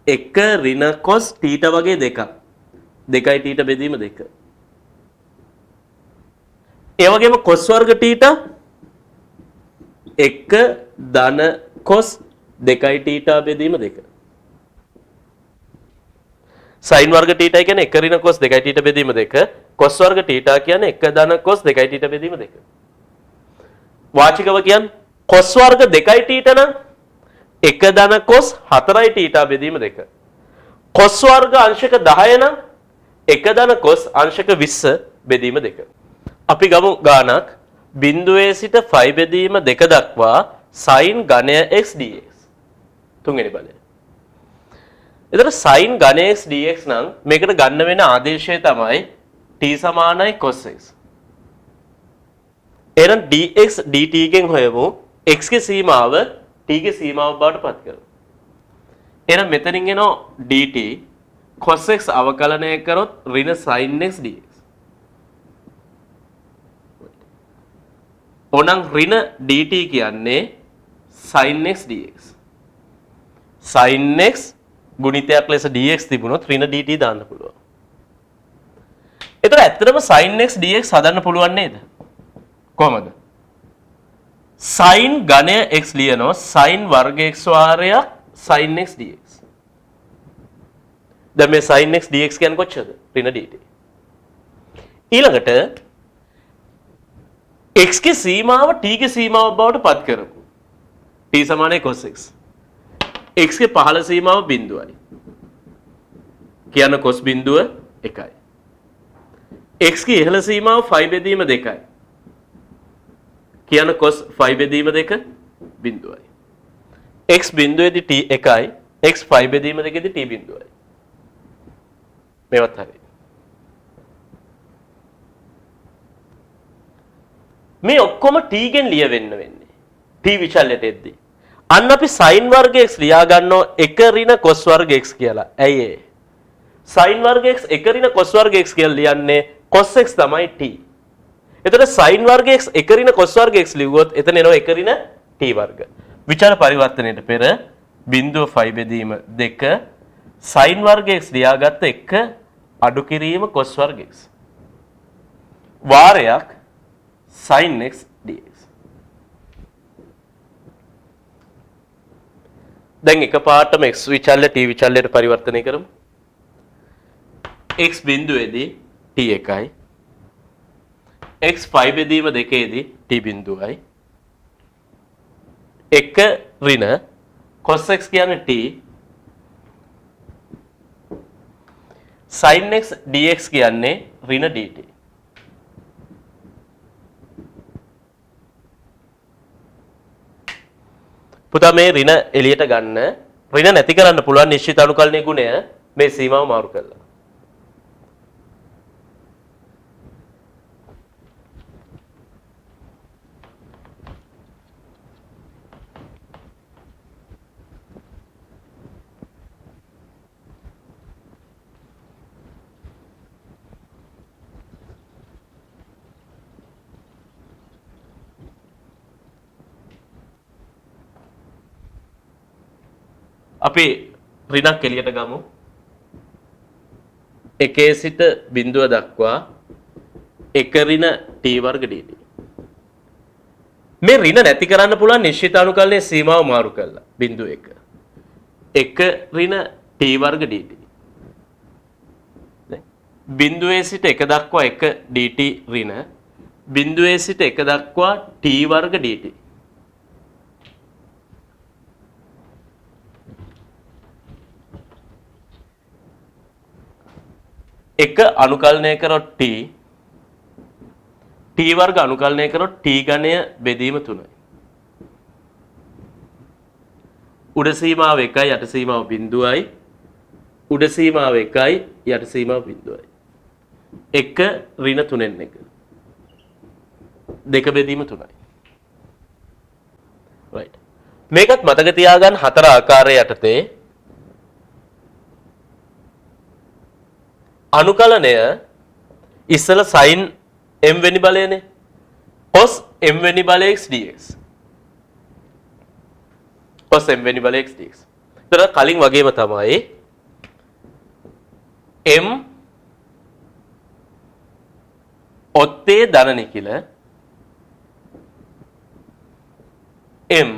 එක ඍණ cos θ වගේ දෙකක්. 2යි θ බෙදීම 2. ඒ වගේම cos වර්ග θ එක ධන cos 2යි θ බෙදීම 2. sin වර්ග θ කියන්නේ එක ඍණ cos 2යි θ බෙදීම 2. cos වර්ග θ කියන්නේ එක ධන cos 2යි θ බෙදීම 2. වාචිකව කියන්නේ cos වර්ග 2යි θ නම් එක ධන cos 4යි θ බෙදීම 2. cos වර්ග අංශක 10 නම් එක ධන cos අංශක 20 බෙදීම 2. අපි ගමු ගානක් බිඳුවේ සිට 5 බෙදීම 2 දක්වා sin ඝනය x dx. තුන්වෙනි බලය. එතකොට sin ඝනය x dx නම් මේකට ගන්න වෙන ආදේශය තමයි t සමානයි cos x. එහෙනම් dx dt ගෙන් හොයමු x ගේ සීමාව t ගේ සීමාව බවට පත් කරමු. එහෙනම් මෙතනින් එනවා dt cos x අවකලනය කරොත් ඍණ sin x dx. ඕනම් ඍණ dt කියන්නේ sin x dx. sin x ගුණිතයක් ලෙස dx තිබුණොත් ඍණ dt දාන්න පුළුවන්. ඒතර ඇත්තටම sin x dx හදන්න පුළුවන් නේද? කොහමද? sin ඝනය x ලියනවා sin වර්ග x වාරයක් sin x dx. දැන් මේ sin x dx කියන්නේ කොච්චරද? ඍණ dt. ඊළඟට x ගේ සීමාව t ගේ සීමාව බවට පත් කරමු. t සමානයි cos x. x ගේ පහළ සීමාව බිඳුවයි. කියන cos බිඳුව 1යි. x ගේ ඉහළ සීමාව 5 බෙදීම 2යි. කියන cos 5 බෙදීම 2 බිඳුවයි. x බිඳුවේදී t 1යි. x 5 බෙදීම 2ේදී t බිඳුවයි. මේවත් හරියි. මේ ඔක්කොම t ගෙන් ලියවෙන්න වෙන්නේ. t විචල්යට එද්දී. අන්න අපි sin වර්ග x ලියා ගන්නවා 1 ඍණ cos වර්ග x කියලා. ඇයි ඒ? sin වර්ග x 1 ඍණ cos වර්ග x කියලා ලියන්නේ cos x තමයි t. එතකොට sin වර්ග x 1 ඍණ cos වර්ග x ලිව්වොත් එතන එනවා 1 ඍණ t වර්ග. විචාර පරිවර්තනයේට පෙර බිඳුව 5 බෙදීම 2 sin වර්ග x ලියාගත්ත 1 අඩු කිරීම cos වර්ග x. වාරයක් sin x dx. දැන් එකපාරටම x විචල්‍ය t විචල්‍යයට පරිවර්තනය කරමු. x බිඳුවේදී t 1යි. x 5 බෙදීම 2ේදී t බිඳුවයි. 1 ඍණ cos x කියන්නේ t sin x dx කියන්නේ ඍණ dt. පුතා මේ ඍණ එළියට ගන්න. ඍණ නැති කරන්න පුළුවන් නිශ්චිත අනුකලනයේ ගුණය මේ සීමාව මාරු කරලා. අපි ඍණක් එළියට ගමු. 1 සිට බිඳුව දක්වා 1 ඍණ t වර්ග dt. මේ ඍණ නැති කරන්න පුළුවන් නිශ්චිත අනුකලනයේ සීමාව මාරු කරලා බිඳුව 1. 1 ඍණ t වර්ග dt. බිඳුවේ සිට 1 දක්වා 1 dt ඍණ බිඳුවේ සිට 1 දක්වා t වර්ග dt. එක අනුකලනය කරොත් t වර්ග අනුකලනය කරොත් t ඝනය බෙදීම 3යි. උඩ සීමාව 1යි යට සීමාව බිඳුවයි. උඩ සීමාව 1යි යට සීමාව බිඳුවයි. 1 ඍණ 3න් 1. 2 බෙදීම 3යි. right. මේකත් මතක තියාගන්න හතර ආකාරය යටතේ අනුකලනය ඉස්සල sin m වෙනි බලයනේ cos m වෙනි බලය x dx cos m වෙනි බලය x dx. ඒතර කලින් වගේම තමයි m ඔත්තේ ධන නිකිල m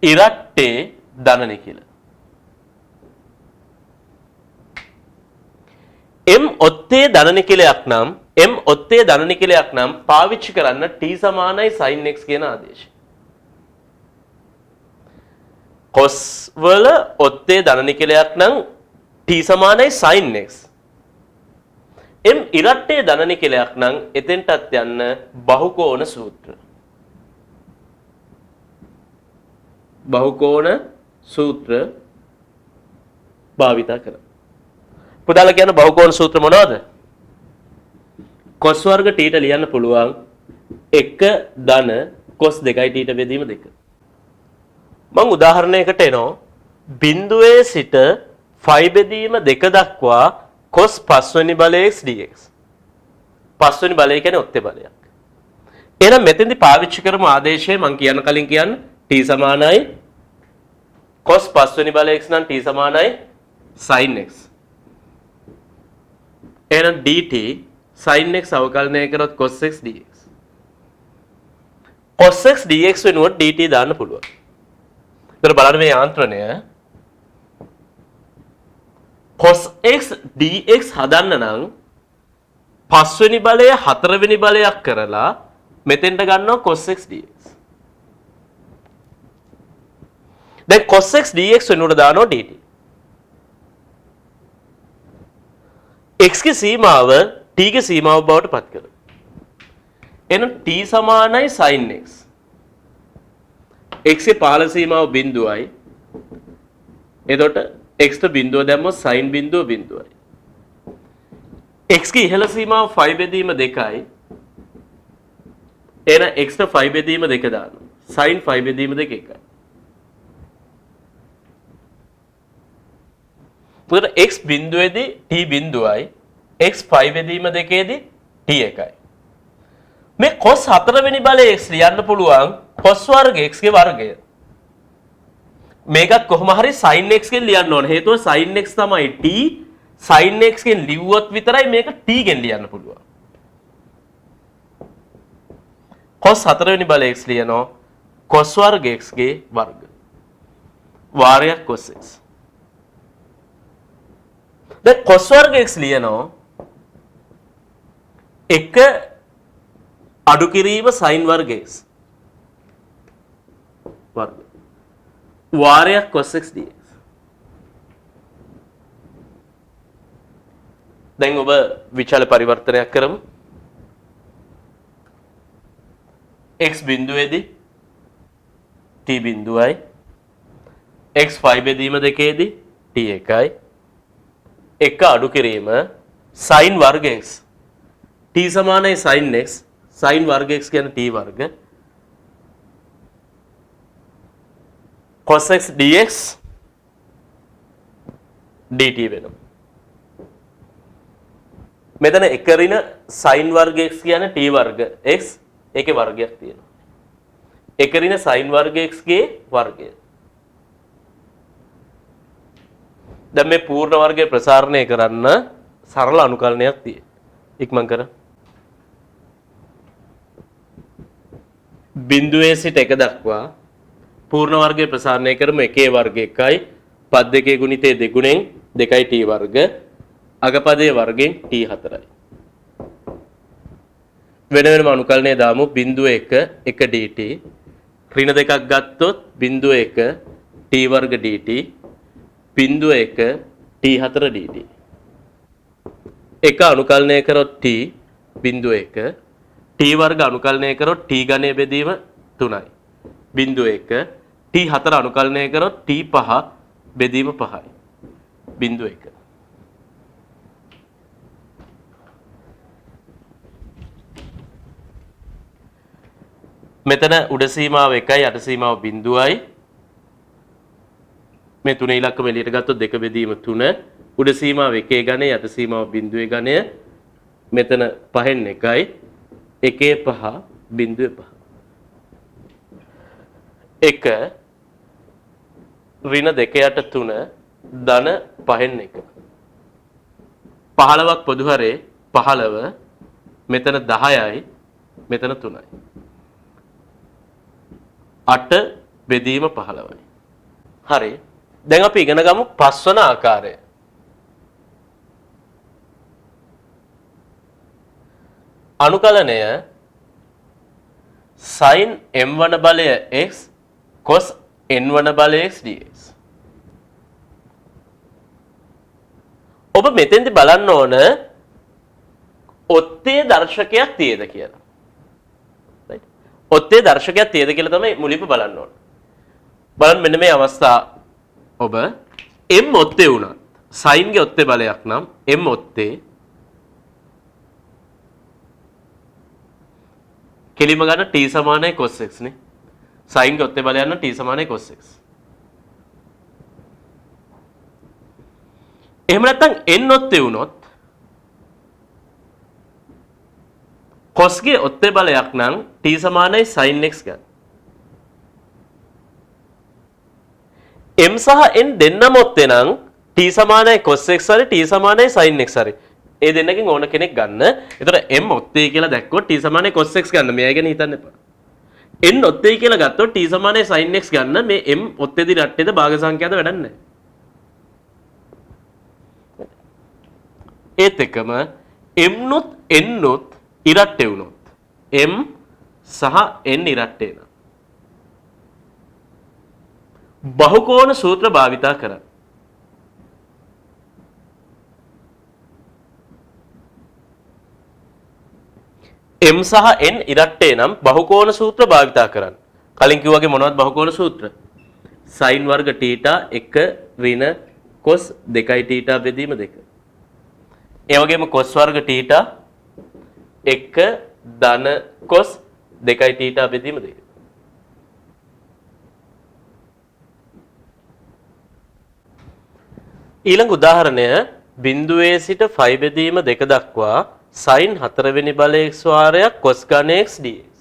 ඉරට්ටේ ධන නිකිල m ඔත්තේ ධන නිකිලයක් නම් m ඔත්තේ ධන නිකිලයක් නම් පාවිච්චි කරන්න t සමානයි sin x කියන ආදේශය. cos වල ඔත්තේ ධන නිකිලයක් නම් t සමානයි sin x. m ඉරට්ටේ ධන නිකිලයක් නම් එතෙන්ටත් යන්න බහුකෝණ සූත්‍ර. බහුකෝණ සූත්‍ර භාවිත කරනවා. පුතාලා කියන බහුකෝණ සූත්‍ර මොනවද? cos වර්ග t ට ලියන්න පුළුවන් 1 ධන cos 2යි t ට බෙදීම 2. මම උදාහරණයකට එනවා බිඳුවේ සිට phi බෙදීම 2 දක්වා cos 5 වෙනි බලය x dx. 5 වෙනි බලය කියන්නේ ඔත්තේ බලයක්. එහෙනම් මෙතෙන්දි පාවිච්චි කරමු ආදේශය මම කියන කලින් කියන්න t සමානයි cos 5 වෙනි බලය x නම් t සමානයි sin x. එහෙනම් dt sin x අවකලනය කරොත් cos x dx. cos x dx වෙනුවට dt දාන්න පුළුවන්. ඒතර බලන්න මේ යාන්ත්‍රණය cos x dx හදන්න නම් 5 වෙනි බලය 4 වෙනි බලයක් කරලා මෙතෙන්ට ගන්නවා cos x dx. දැන් cos x dx වෙනුවට දානවා dt. x की सीमाव t की सीमाව බවට පත් කරනවා. එහෙනම් t සමානයි sin x. x की පහළ සීමාව බිඳුවයි. එතකොට x ට බිඳුව දැම්මොත් sin බිඳුව බිඳුවයි. x की ඉහළ සීමාව 5 බෙදීම 2යි. එහෙනම් x ට 5 බෙදීම 2 දානවා. sin 5 බෙදීම 2 1යි. පුතට x බිඳුවේදී t බිඳුවයි x 5 බෙදීම දෙකේදී t එකයි. මේ cos 4 වෙනි බලය x ලියන්න පුළුවන් cos වර්ග x ගේ වර්ගය. මේකත් කොහොම හරි sin x ගෙන් ලියන්න ඕන. හේතුව sin x තමයි t sin x ගෙන් ලිව්වොත් විතරයි මේක t ගෙන් ලියන්න පුළුවන්. cos 4 වෙනි බලය x ලියනවා cos වර්ග x ගේ වර්ග. වාරයක් cos x. දැන් cos වර්ග x ලියනවා එක අඩු කිරීම sin වර්ග x වර්ග වාරයක් cos x dx. දැන් ඔබ විචල පරිවර්තනයක් කරමු. x බිඳුවේදී t බිඳුවයි x 5 බෙදීම දෙකේදී t එකයි. එක අඩු කිරීම sin වර්ග x t සමානයි sin x sin වර්ග x කියන්නේ t වර්ග cos x dx dt වෙනවා. මෙතන එක ඍණ sin වර්ග x කියන්නේ t වර්ග x ඒකේ වර්ගයක් තියෙනවා. එක ඍණ sin වර්ග x ගේ වර්ගය. දැන් මේ පූර්ණ වර්ගය ප්‍රසාරණය කරන්න සරල අනුකලනයක් තියෙනවා. ඉක්මන් කර. බිඳුවේ සිට 1 දක්වා පූර්ණ වර්ගය ප්‍රසාරණය කරමු. එකේ වර්ගය 1යි පද දෙකේ ගුණිතය දෙගුණෙන් 2යි t වර්ග අගපදයේ වර්ගයෙන් t 4යි. වෙන වෙනම අනුකලනය දාමු. බිඳුව 1 1 dt ඍණ දෙකක් ගත්තොත් බිඳුව 1 t වර්ග dt බිඳුව 1 t 4 dt. එක අනුකලනය කරොත් t බිඳුව 1 t වර්ග අනුකලනය කරොත් t ඝනය බෙදීම 3යි. බිඳුව 1 t 4 අනුකලනය කරොත් t 5 බෙදීම 5යි. බිඳුව 1. මෙතන උඩ සීමාව 1යි යට සීමාව බිඳුවයි. මේ තුනේ ඉලක්කම එළියට ගත්තොත් 2 බෙදීම 3. උඩ සීමාව 1 ඝනය යට සීමාව බිඳුවේ ඝනය. මෙතන 5න් 1යි 1 5 බිඳුවේ 5. එක ඍණ 2 යට 3 ධන 5න් 1. 15ක් පොදු හරේ 15 මෙතන 10යි මෙතන 3යි. 8 බෙදීම 15යි. හරි. දැන් අපි ඉගෙන ගමු පස්වන ආකාරය. අනුකලනය sin m වන බලය x cos n වන බලය x dx. ඔබ මෙතෙන්දි බලන්න ඕන ඔත්තේ දර්ශකයක් තියේද කියලා. right? ඔත්තේ දර්ශකයක් තියේද කියලා තමයි මුලින්ම බලන්න ඕන. බලන්න මෙන්න මේ අවස්ථාව ඔබ m ඔත්තේ වුණත් sin ගේ ඔත්තේ බලයක් නම් m ඔත්තේ කෙලිම ගන්න t සමානයි cos x නේ. sin ගේ ඔත්තේ බලයක් නම් t සමානයි cos x. එහෙම නැත්නම් n ඔත්තේ වුණොත් cos ගේ ඔත්තේ බලයක් නම් t සමානයි sin x ගන්න. m සහ n දෙන්නම ඔත්තේ නම් t සමානයි cos x හරි t සමානයි sin x හරි. ඒ දෙන්නකින් ඕන කෙනෙක් ගන්න. එතකොට m ඔත්තේ කියලා දැක්කොත් t සමානයි cos x ගන්න. මෙයා ගැන හිතන්න එපා. n ඔත්තේ කියලා ගත්තොත් t සමානයි sin x ගන්න. මේ m ඔත්තේදී රට්ටේද භාග සංඛ්‍යාද වැඩක් නැහැ. ඒත් එක්කම m නොත් n නොත් ඉරට්ටේ වුණොත් m සහ n ඉරට්ටේ නම් බහුකෝණ සූත්‍ර භාවිතා කරන්න. m සහ n ඉරට්ටේ නම් බහුකෝණ සූත්‍ර භාවිතා කරන්න. කලින් කිව්වාගේ මොනවද බහුකෝණ සූත්‍ර? sin වර්ග θ 1 ඍණ cos 2යි θ බෙදීම 2. ඒ වගේම cos වර්ග θ 1 ධන cos 2යි θ බෙදීම 2. ඊළඟ උදාහරණය බිඳුවේ සිට 5 බෙදීම 2 දක්වා sin 4 වෙනි බලය x වාරයක් cos ඝන x dx.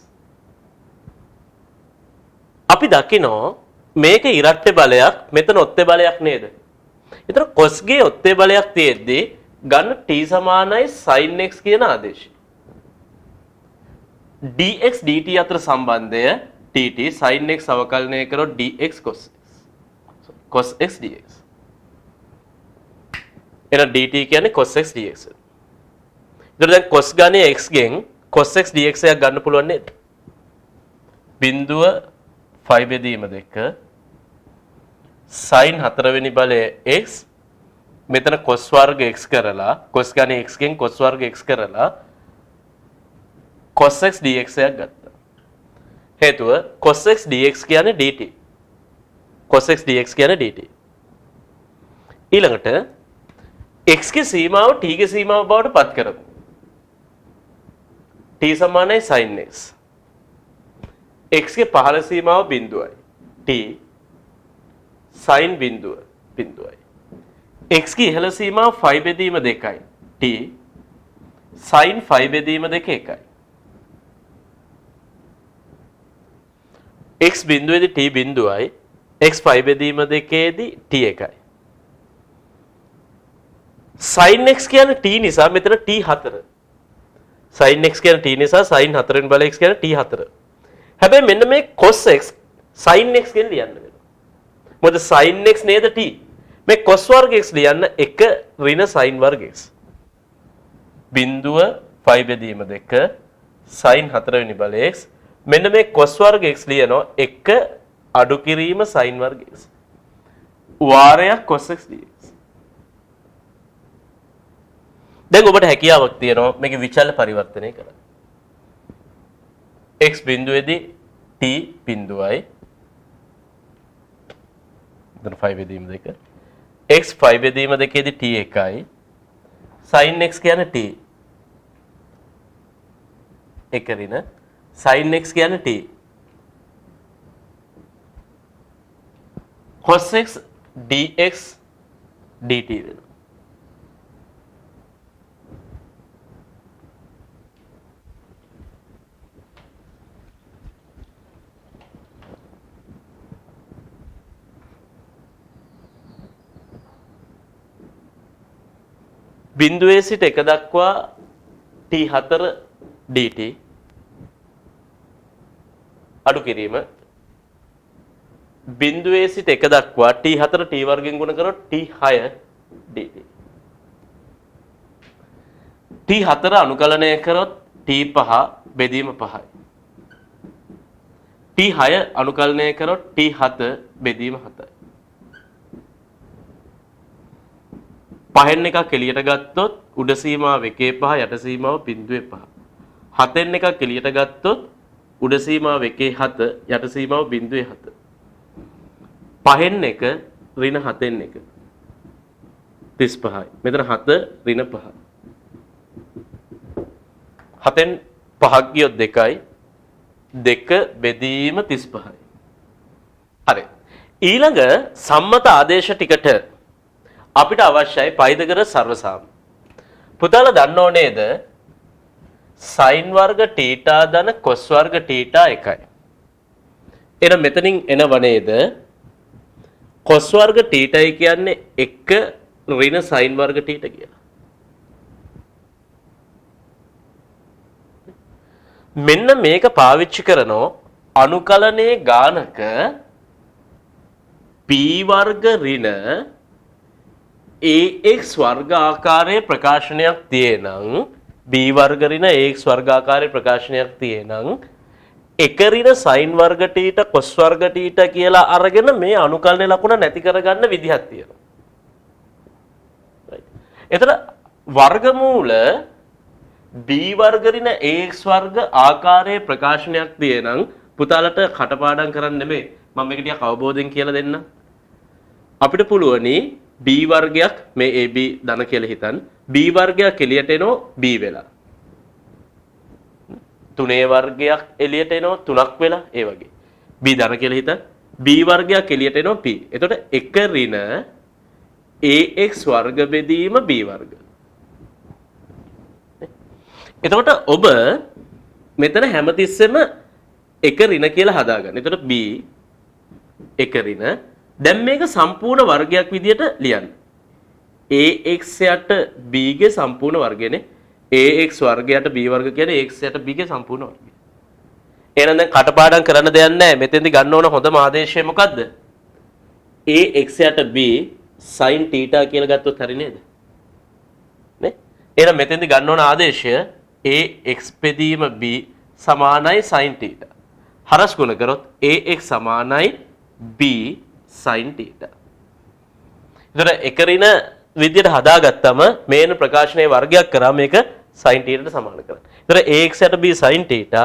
අපි දකිනවා මේක ඉරට්ටේ බලයක් මෙතන ඔත්තේ බලයක් නේද? ඒතර cos ගේ ඔත්තේ බලයක් තියෙද්දී ගන්න t සමානයි sin x කියන ආදේශය. dx dt අතර සම්බන්ධය dt sin x අවකලනය කරොත් dx cos x. cos x dx. එන dt කියන්නේ cos x dx. ඒතර දැන් cos ගානේ x ගෙන් cos x dx එකක් ගන්න පුළුවන් නේද? බිඳුව 5 බෙදීම 2 sin 4 වෙනි බලය x මෙතන cos වර්ග x කරලා cos ගානේ x ගෙන් cos වර්ග x කරලා cos x dx එකක් ගත්තා. හේතුව cos x dx කියන්නේ dt. cos x dx කියන්නේ dt. ඊළඟට x ගේ සීමාව t ගේ සීමාව බවට පත් කරමු. t සමානයි sin x. x ගේ පහළ සීමාව බිඳුවයි. t sin බිඳුවයි. x ගේ ඉහළ සීමාව 5 බෙදීම 2යි. t sin 5 බෙදීම 2 1යි. x බිඳුවේදී t බිඳුවයි. x 5 බෙදීම 2ේදී t 1යි. sin x කියන්නේ t නිසා මෙතන t 4. sin x කියන්නේ t නිසා sin 4 වෙනි බල x කියන්නේ t 4. හැබැයි මෙන්න මේ cos x sin x ගෙන් ලියන්න වෙනවා. මොකද sin x නේද t. මේ cos වර්ග x ලියන්න 1 ඍණ sin වර්ග x. බිඳුව 5 බෙදීම 2 sin 4 වෙනි බල x. මෙන්න මේ cos වර්ග x ලියනවා 1 අඩු කිරීම sin වර්ග x. වාරයක් cos x dx. දැන් ඔබට හැකියාවක් තියෙනවා මේක විචල පරිවර්තනය කරන්න. x බිඳුවේදී t බිඳුවයි. දැන් 5 බෙදීම 2. x 5 බෙදීම 2ේදී t 1යි. sin x කියන්නේ t. 1 ඍණ sin x කියන්නේ t. cos x dx dt වෙනවා. බිඳුවේ සිට 1 දක්වා t4 dt අඩු කිරීම බිඳුවේ සිට 1 දක්වා t4 t වර්ගයෙන් ගුණ කරොත් t6 dt t4 අනුකලනය කරොත් t5 බෙදීම 5යි t6 අනුකලනය කරොත් t7 බෙදීම 7යි පහෙන් එකක් එළියට ගත්තොත් උඩ සීමාව 1.5 යට සීමාව 0.5 හතෙන් එකක් එළියට ගත්තොත් උඩ සීමාව 1.7 යට සීමාව 0.7 පහෙන් එක ඍණ 7න් එක 35යි මෙතන 7 ඍණ 5 7න් 5ක් ගියොත් 2යි 2 බෙදීම 35යි හරි ඊළඟ සම්මත ආදේශ ටිකට අපිට අවශ්‍යයි පයිදකර සර්වසාම පුතාලා දන්නෝ නේද sin වර්ග θ ධන cos වර්ග θ එකයි එහෙනම් මෙතනින් එනව නේද cos වර්ග θ කියන්නේ 1 ඍණ sin වර්ග θ කියලා මෙන්න මේක පාවිච්චි කරනෝ අනුකලනයේ ගානක p වර්ග ඍණ ax වර්ග ආකාරයේ ප්‍රකාශනයක් තියෙනම් b වර්ග ඍණ ax වර්ග ආකාරයේ ප්‍රකාශනයක් තියෙනම් එක ඍණ sin වර්ග θ cos වර්ග θ කියලා අරගෙන මේ අනුකලන ලකුණ නැති කරගන්න විදිහක් තියෙනවා. right. එතන වර්ගමූල b වර්ග ඍණ ax වර්ග ආකාරයේ ප්‍රකාශනයක් තියෙනම් පුතාලට කටපාඩම් කරන්න නෙමෙයි මම මේක ටිකක් අවබෝධයෙන් කියලා දෙන්න. අපිට පුළුවනි b වර්ගයක් මේ ab ධන කියලා හිතන්න b වර්ගයක් එළියට එනෝ b වෙලා 3a වර්ගයක් එළියට එනෝ 3ක් වෙලා ඒ වගේ b ධන කියලා හිතන්න b වර්ගයක් එළියට එනෝ p එතකොට 1 ඍණ ax වර්ග බෙදීම b වර්ග එතකොට ඔබ මෙතන හැමතිස්සෙම 1 ඍණ කියලා හදාගන්න. එතකොට b 1 ඍණ දැන් මේක සම්පූර්ණ වර්ගයක් විදියට ලියන්න. ax යට b ගේ සම්පූර්ණ වර්ගයනේ. ax වර්ගයට b වර්ග කියන්නේ ax යට b ගේ සම්පූර්ණ වර්ගය. එහෙනම් දැන් කටපාඩම් කරන්න දෙයක් නැහැ. මෙතෙන්දි ගන්න ඕන හොඳම ආදේශය මොකද්ද? ax යට b sin θ කියලා ගත්තොත් හරි නේද? නේ? එහෙනම් මෙතෙන්දි ගන්න ඕන ආදේශය ax බෙදීම b සමානයි sin θ. හරස් ගුණ කරොත් ax සමානයි b sin θ. ඒතර එක ඍණ විදියට හදාගත්තම මේන ප්‍රකාශනයේ වර්ගයක් කරා මේක sin θ ට සමාන කරන්න. ඒතර ax යට b sin θ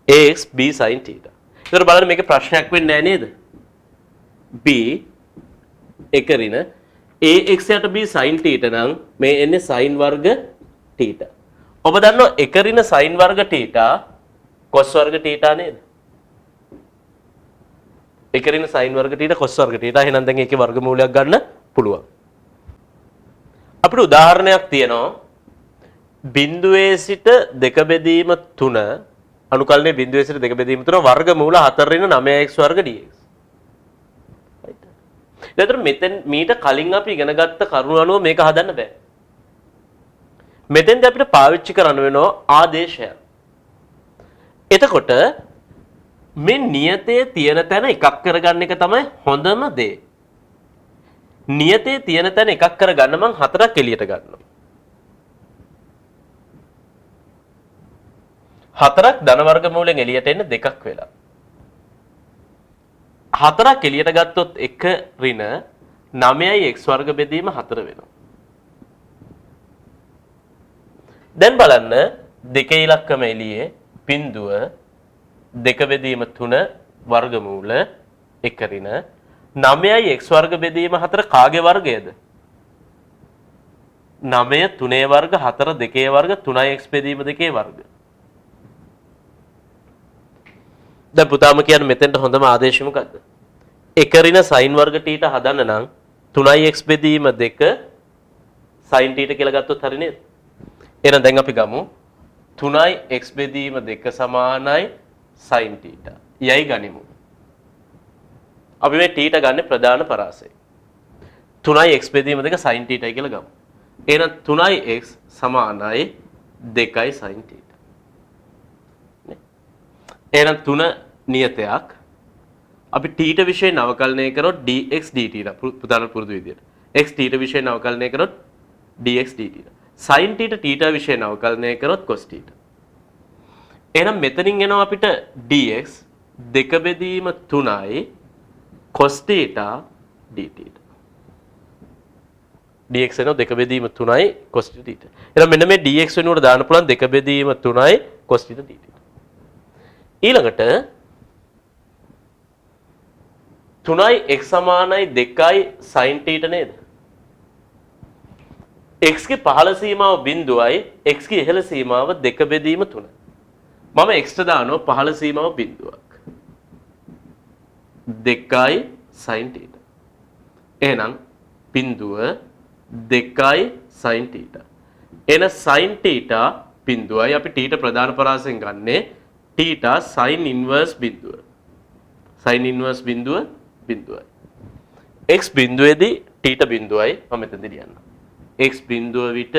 ax b sin θ. ඒතර බලන්න මේකේ ප්‍රශ්නයක් වෙන්නේ නැහැ නේද? b එක ඍණ ax යට b sin θ නම් මේ එන්නේ sin වර්ග θ. ඔබ දන්නවා එක ඍණ sin වර්ග θ cos වර්ග θ නේද? එක ඍණ sin වර්ග θ cos වර්ග θ. එහෙනම් දැන් ඒකේ වර්ගමූලයක් ගන්න පුළුවන්. අපිට උදාහරණයක් තියෙනවා. බිඳුවේ සිට 2 බෙදීම 3 අනුකලනයේ බිඳුවේ සිට 2 බෙදීම 3 වර්ගමූල 4 ඍණ 9x වර්ග dx. right. ඒතර මෙතෙන් මීට කලින් අපි ඉගෙන ගත්ත කරුණු අනුව මේක හදන්න බෑ. මෙතෙන්දී අපිට පාවිච්චි කරන්න වෙනවා ආදේශය. එතකොට මේ නියතයේ තියෙන තැන එකක් කරගන්න එක තමයි හොඳම දේ. නියතයේ තියෙන තැන එකක් කරගන්න මං 4ක් එළියට ගන්නවා. 4ක් ධන වර්ගමූලෙන් එළියට එන්නේ 2ක් වෙලා. 4ක් එළියට ගත්තොත් 1 ඍණ 9යි x වර්ග බෙදීම 4 වෙනවා. දැන් බලන්න දෙකේ ඉලක්කම එළියේ බිඳුව 2 බෙදීම 3 වර්ගමූල 1 ඍණ 9යි x වර්ග බෙදීම 4 කාගේ වර්ගයද? 9 3 වර්ග 4 2 වර්ග 3යි x බෙදීම 2 වර්ග. දැන් පුතාම කියන්නේ මෙතෙන්ට හොඳම ආදේශය මොකද්ද? 1 ඍණ sin වර්ග θ හදන්න නම් 3යි x බෙදීම 2 sin θ කියලා ගත්තොත් හරි නේද? එහෙනම් දැන් අපි ගමු 3යි x බෙදීම 2 සමානයි sin θ. යයි ගනිමු. අපි මේ θ ගන්න ප්‍රධාන පරාසය. 3යි x බෙදීම 2 sin θ කියලා ගමු. එහෙනම් 3x සමානයි 2යි sin theta. නේ? එහෙනම් 3 නියතයක්. අපි θ විෂය නවකලනය කරොත් dx dt පුතාලට පුරුදු විදියට. x θ විෂය නවකලනය කරොත් dx dt. sin θ θ විෂය නවකලනය කරොත් cos θ. එහෙනම් මෙතනින් එනවා අපිට dx 2 බෙදීම 3යි cos θ dt. dx වෙනවා 2 බෙදීම 3යි cos θ dt. එහෙනම් මෙන්න මේ dx වෙනුවට දාන්න පුළුවන් 2 බෙදීම 3යි cos θ dt. ඊළඟට 3යි x සමානයි 2යි sin θ නේද? x ගේ පහළ සීමාව බිඳුවයි x ගේ ඉහළ සීමාව 2 බෙදීම 3. මම x ට දානවා පහළ සීමාව බිඳුවක්. 2යි sin θ. එහෙනම් බිඳුව 2යි sin θ. එන sin θ බිඳුවයි අපි θ ප්‍රධාන පරාසයෙන් ගන්නේ θ sin inverse බිඳුව. sin inverse බිඳුව බිඳුවයි. x බිඳුවේදී θ බිඳුවයි මම මෙතනදී ලියන්නම්. x බිඳුව විට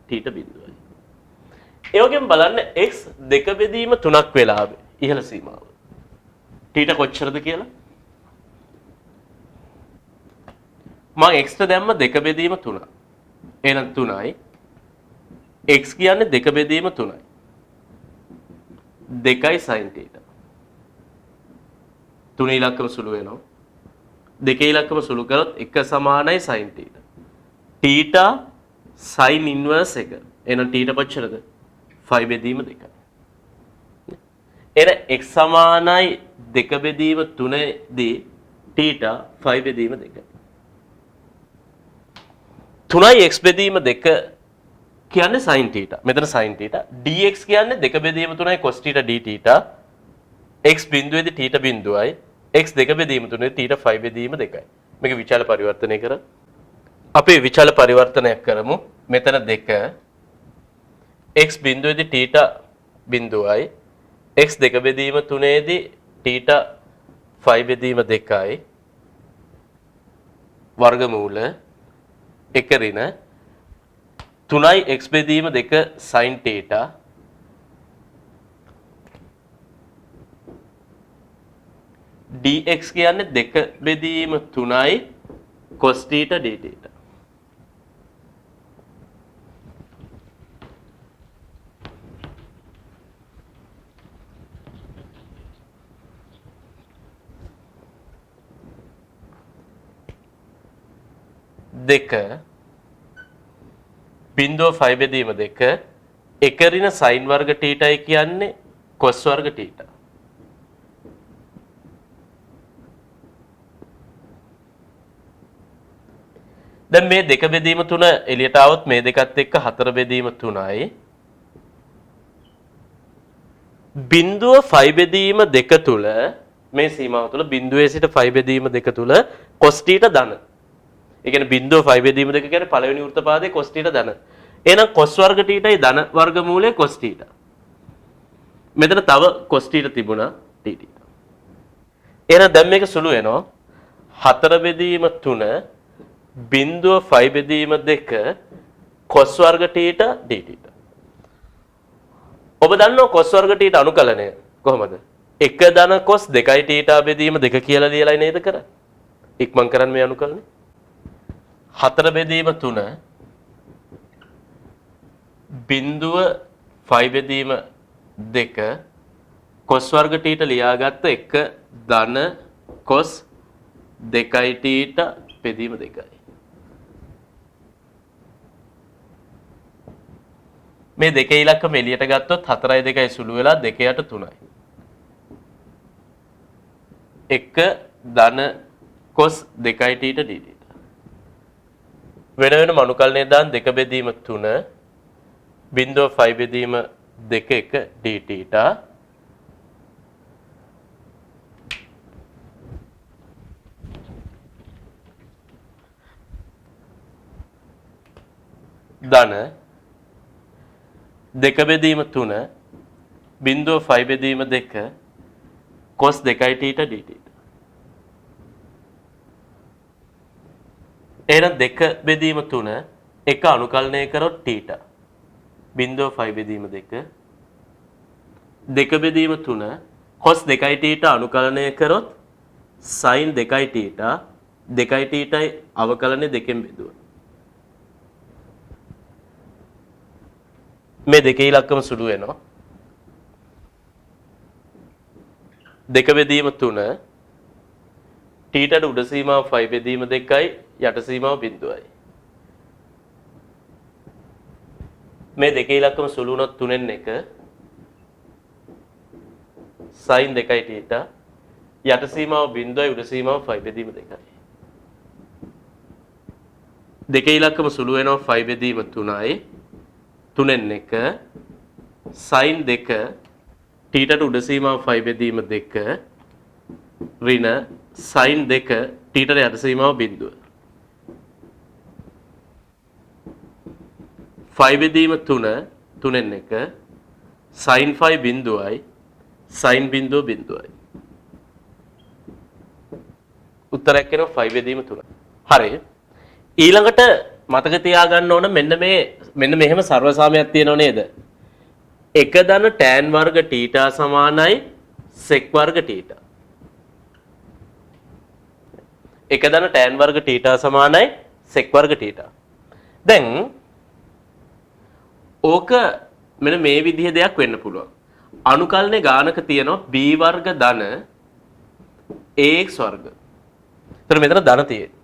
θ බිඳුවයි. ඒ වගේම බලන්න x 2 බෙදීම 3ක් වෙලාවේ ඉහළ සීමාව. θ කොච්චරද කියලා? මම x ට දැම්ම 2 බෙදීම 3. එහෙනම් 3යි. x කියන්නේ 2 බෙදීම 3යි. 2යි sin θ. 3 ඉලක්කම සුළු වෙනවා. 2 ඉලක්කම සුළු කරොත් 1 සමානයි sin θ. θ sin inverse 1. එහෙනම් θ කොච්චරද? 5 බෙදීම 2යි. එහෙනම් x සමානයි 2 බෙදීම 3 දී θ 5 බෙදීම 2යි. 3යි x බෙදීම 2 කියන්නේ sin θ. මෙතන sin θ. dx කියන්නේ 2 බෙදීම 3යි cos θ dθ. x බිඳුවේදී θ බිඳුවයි. x 2 බෙදීම 3දී θ 5 බෙදීම 2යි. මේක විචාල පරිවර්තනය කර. අපි විචාල පරිවර්තනයක් කරමු. මෙතන 2 x බිඳුවේදී θ බිඳුවයි. x 2 බෙදීම 3දී θ 5 බෙදීම 2යි. වර්ගමූල 1 ඍණ 3යි x බෙදීම 2 sin θ dx කියන්නේ 2 බෙදීම 3යි cos θ dθ. දෙක බිඳුව 5 බෙදීම 2 1 ඍණ sin වර්ග θයි කියන්නේ cos වර්ග θ. දැන් මේ 2 බෙදීම 3 එළියට આવොත් මේ දෙකත් එක්ක 4 බෙදීම 3යි. බිඳුව 5 බෙදීම 2 තුල මේ සීමාව තුල බිඳුවේ සිට 5 බෙදීම 2 තුල cos θ ධන. ඒ කියන්නේ බිඳුව 5 බෙදීම 2 කියන්නේ පළවෙනි වෘත්තපාදයේ cos θ ධන. එහෙනම් cos වර්ග θයි ධන වර්ගමූලයේ cos θ. මෙතන තව cos θ තිබුණා θ. එහෙනම් දැන් මේක සුළු වෙනවා 4 බෙදීම 3 බිඳුව 5 බෙදීම 2 cos වර්ග θ dθ. ඔබ දන්නවා cos වර්ග θ අනුකලනය කොහොමද? 1 ධන cos 2යි θ බෙදීම 2 කියලා ලියලා නේද කරන්නේ? ඉක්මන් කරන්න මේ අනුකලනය. 4 බෙදීම 3 බිඳුව 5 බෙදීම 2 cos වර්ග θ ලියාගත්ත 1 ධන cos 2යි θ බෙදීම 2යි. මේ දෙකේ ඉලක්කම එළියට ගත්තොත් 4යි 2යි සුළු වෙලා 2 යට 3යි. 1 ධන cos 2යි θ dθ. වෙන වෙනම අනුකලනය දාන 2 බෙදීම 3 බිඳුව 5 බෙදීම 2 1 dθ ධන 2 බෙදීම 3 බිඳුව 5 බෙදීම 2 cos 2යි θ dθ. එහෙනම් 2 බෙදීම 3 එක අනුකලනය කරොත් θ 0.5 බෙදීම 2 2 බෙදීම 3 cos 2යි θ අනුකලනය කරොත් sin 2යි θ 2යි θයි අවකලනය දෙකෙන් බෙදුවා. මේ දෙකේ ඉලක්කම සුළු වෙනවා. 2 බෙදීම 3 θට උඩ සීමාව 5 බෙදීම 2යි යට සීමාව 0යි. මේ දෙකේ ඉලක්කම සුළු වුණොත් 3න් 1 sin 2යි θ යට සීමාව 0යි උඩ සීමාව 5 බෙදීම 2යි. දෙකේ ඉලක්කම සුළු වෙනවා 5 බෙදීම 3යි 3න් 1 sin 2 θට උඩ සීමාව 5 බෙදීම 2 ඍණ sin 2 θට යට සීමාව 0. 5 බෙදීම 3 3න් 1 sin 5 බිඳුවයි sin බිඳුව බිඳුවයි. උත්තරයක් එනවා 5 බෙදීම 3. හරි. ඊළඟට මතක තියාගන්න ඕන මෙන්න මෙහෙම සර්වසාමයක් තියෙනව නේද? එක ධන tan වර්ග θ සමානයි sec වර්ග θ. එක ධන tan වර්ග θ සමානයි sec වර්ග θ. දැන් ඕක මෙන්න මේ විදිහ දෙයක් වෙන්න පුළුවන්. අනුකලනේ ගානක තියෙනවා b වර්ග ධන ax වර්ග. ඒතර මෙතන ධන තියෙන්නේ.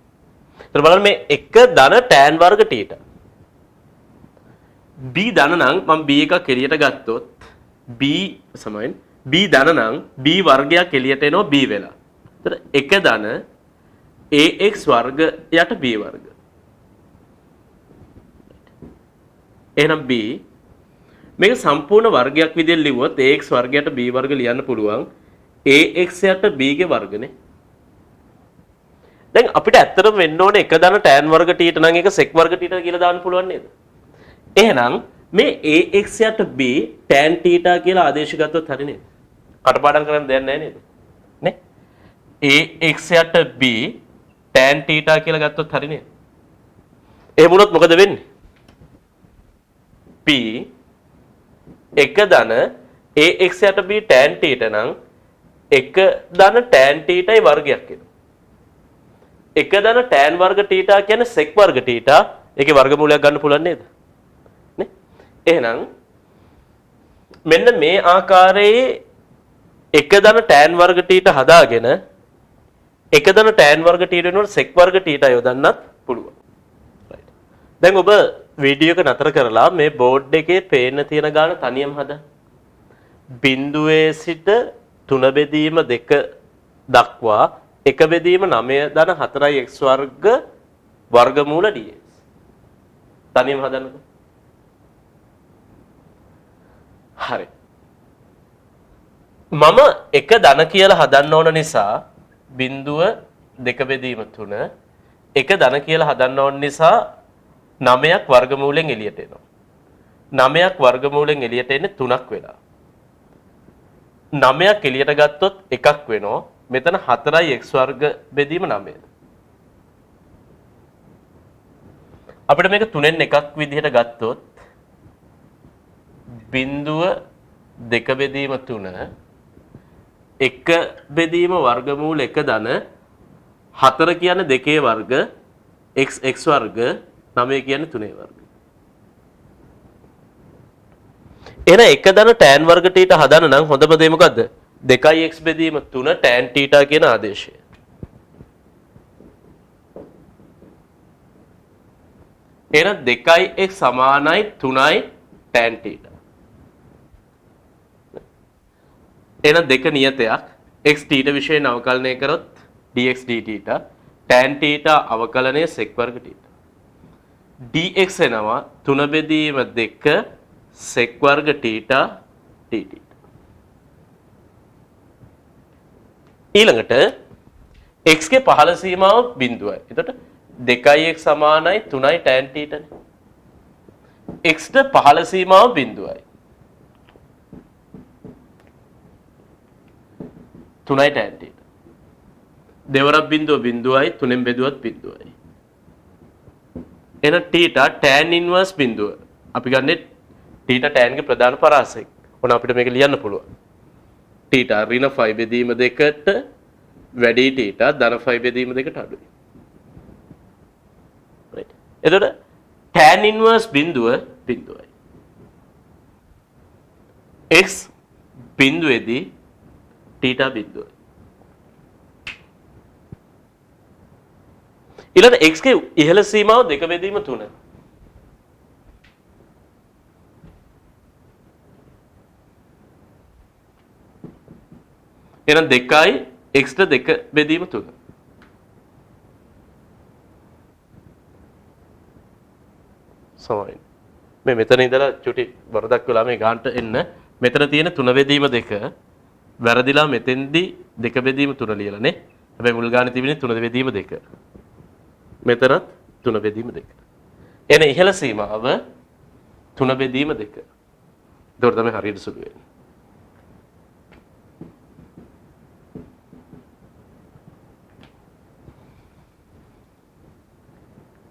ඒතර බලන්න මේ එක ධන tan වර්ග θ. b ධන නම් මම b එකක් එළියට ගත්තොත් b සමාන b ධන නම් b වර්ගයක් එළියට එනවා b වෙලා. ඒතර එක ධන ax වර්ග යට b වර්ග. එහෙනම් b මේක සම්පූර්ණ වර්ගයක් විදිහට ලිව්වොත් ax වර්ගයට b වර්ග ලියන්න පුළුවන්. ax යට b ගේ වර්ගනේ. දැන් අපිට ඇත්තටම වෙන්න ඕනේ එක ධන tan වර්ග θ නම් ඒක sec වර්ග θ කියලා දාන්න පුළුවන් නේද? එහෙනම් මේ ax යට b tan θ කියලා ආදේශ ගත්තොත් හරි නේද? කටපාඩම් කරන්න දෙයක් නැහැ නේද? නේ? ax යට b tan θ කියලා ගත්තොත් හරි නේද? එහෙම වුණොත් මොකද වෙන්නේ? p එක ධන ax යට b tan θ නම් එක ධන tan θ යි වර්ගයක් එනවා. එක ධන tan වර්ග θ කියන්නේ sec වර්ග θ. ඒකේ වර්ගමූලයක් ගන්න පුළුවන් නේද? නේ? එහෙනම් මෙන්න මේ ආකාරයේ එක ධන tan වර්ග θ හදාගෙන එක ධන tan වර්ග θ වෙනකොට sec වර්ග θ යොදන්නත් පුළුවන්. right. දැන් ඔබ වීඩියෝ එක නතර කරලා මේ බෝඩ් එකේ පේන්න තියෙන ගාන තනියම හදන්න. බිඳුවේ සිට 3 බෙදීම 2 දක්වා 1 බෙදීම 9 ධන 4යි x වර්ග වර්ගමූල dx. තනියම හදන්නකෝ. හරි. මම එක ධන කියලා හදන්න ඕන නිසා බිඳුව 2 බෙදීම 3 එක ධන කියලා හදන්න ඕන නිසා 9ක් වර්ගමූලෙන් එළියට එනවා. 9ක් වර්ගමූලෙන් එළියට එන්නේ 3ක් වෙලා. 9ක් එළියට ගත්තොත් එකක් වෙනවා. මෙතන 4යි x වර්ග බෙදීම 9. අපිට මේක 3න් එකක් විදිහට ගත්තොත් බිඳුව 2 බෙදීම 3 1 බෙදීම වර්ගමූල 1 ධන 4 කියන්නේ 2 වර්ග x වර්ග 9 කියන්නේ 3 වර්ග. එහෙනම් එක ධන tan වර්ග θ හදන්න නම් හොඳම දේ මොකද්ද? 2x බෙදීම 3 tan θ කියන ආදේශය. එහෙනම් 2x සමානයි 3යි tan θ. එහෙනම් දෙක නියතයක් x θ විශේෂයෙන් අවකලනය කරොත් dx dθ tan θ අවකලනය sec වර්ග θ. dx එනවා 3 බෙදීම 2 sec වර්ග θ dt. ඊළඟට x ගේ පහළ සීමාව බිඳුවයි. එතකොට 2x සමානයි 3යි tan θ නේ. x ට පහළ සීමාව බිඳුවයි. 3යි tan θ. දෙවරක් බිඳුව බිඳුවයි 3ෙන් බෙදුවත් බිඳුවයි. එහෙනම් θ tan inverse බිඳුව. අපි ගන්නේ θ tan ගේ ප්‍රධාන පරාසයක්. ඔන්න අපිට මේක ලියන්න පුළුවන්. θ ඍණ 5 බෙදීම 2ට වැඩි θ ධන 5 බෙදීම 2ට අඩුයි. right. එතකොට tan inverse බිඳුව බිඳුවයි. x බිඳුවේදී θ බිඳුවයි. ඊළඟ x ගේ ඉහළ සීමාව 2 බෙදීම 3. එහෙනම් 2යි x ට 2 බෙදීම 3. සමයි. මේ මෙතන ඉඳලා චුටි වරදක් වෙලා මේ ගානට එන්න මෙතන තියෙන 3 බෙදීම 2 වැරදිලා මෙතෙන්දී 2 බෙදීම 3 ලියලා නේ. හැබැයි මුල් ගානේ තිබෙන්නේ 3 බෙදීම 2. මෙතනත් 3 බෙදීම 2. එන ඉහළ සීමාව 3 බෙදීම 2. ඒකට තමයි හරියට සුළු වෙන්නේ.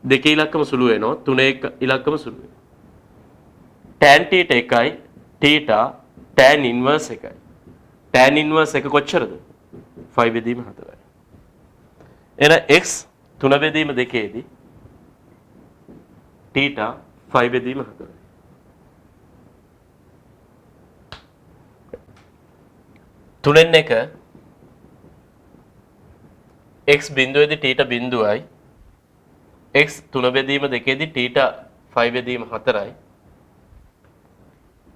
දෙකේ ඉලක්කම සුළු වෙනවා 3 ඉලක්කම සුළු වෙනවා. tan θ එකයි θ tan inverse එකයි. tan inverse එක කොච්චරද? 5 බෙදීම 4යි. එන x 3 බෙදීම 2ේදී θ 5 බෙදීම 4යි. තුනෙන් එක x බිඳුවේදී θ බිඳුවයි x 3 බෙදීම 2ේදී θ 5 බෙදීම 4යි.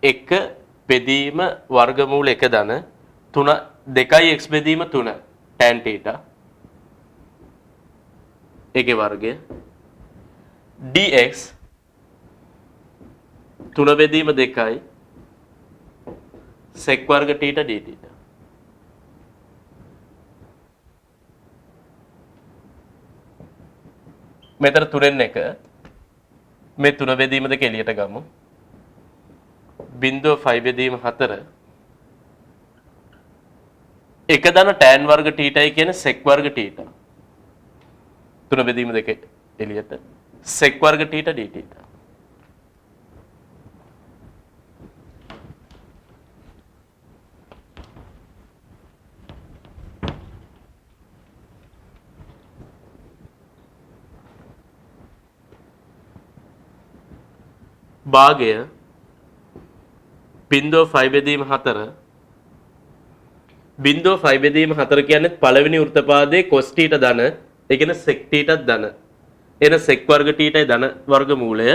1 බෙදීම වර්ගමූල 1 ධන 3 2යි x බෙදීම 3 tan θ ඒකේ වර්ගය dx 3 බෙදීම 2යි sec වර්ග θ dθ. මෙතන 3න් එක මේ 3 බෙදීම 2 එළියට ගමු. බිංදුව 5 බෙදීම 4 1 ධන tan වර්ග θයි කියන්නේ sec වර්ග θ. 3 බෙදීම 2 එළියට sec වර්ග θ dθ. භාගය බිංදුව 5 බෙදීම 4 බිංදුව 5 බෙදීම 4 කියන්නේ පළවෙනි වෘත්තපාදයේ cos θ ධන ඒ කියන්නේ sec θ ධන එන sec වර්ග θයි ධන වර්ග මූලය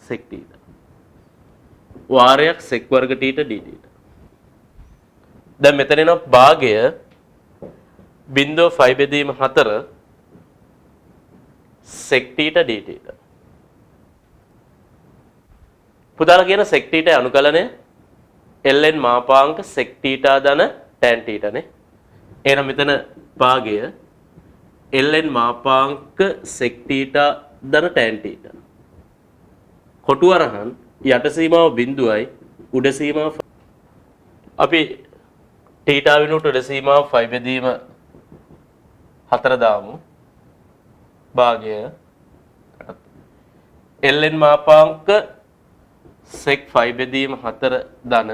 sec θ වාරයක් sec වර්ග θ dθ. දැන් මෙතන එනවා භාගය බිංදුව 5 බෙදීම 4 sec θ dθ. පුතාලා කියන sec θ අනුකලනය ln මාපාංක sec θ ධන tan θ නේ. එහෙනම් මෙතන භාගය ln මාපාංක sec θ ධන tan θ. කොටු අරහන් යට සීමාව බිඳුවයි උඩ සීමාව අපි θ වෙනුවට උඩ සීමාව 5 බෙදීම 4 දාමු. භාගය ln මාපාංක sec 5 බෙදීම 4 ධන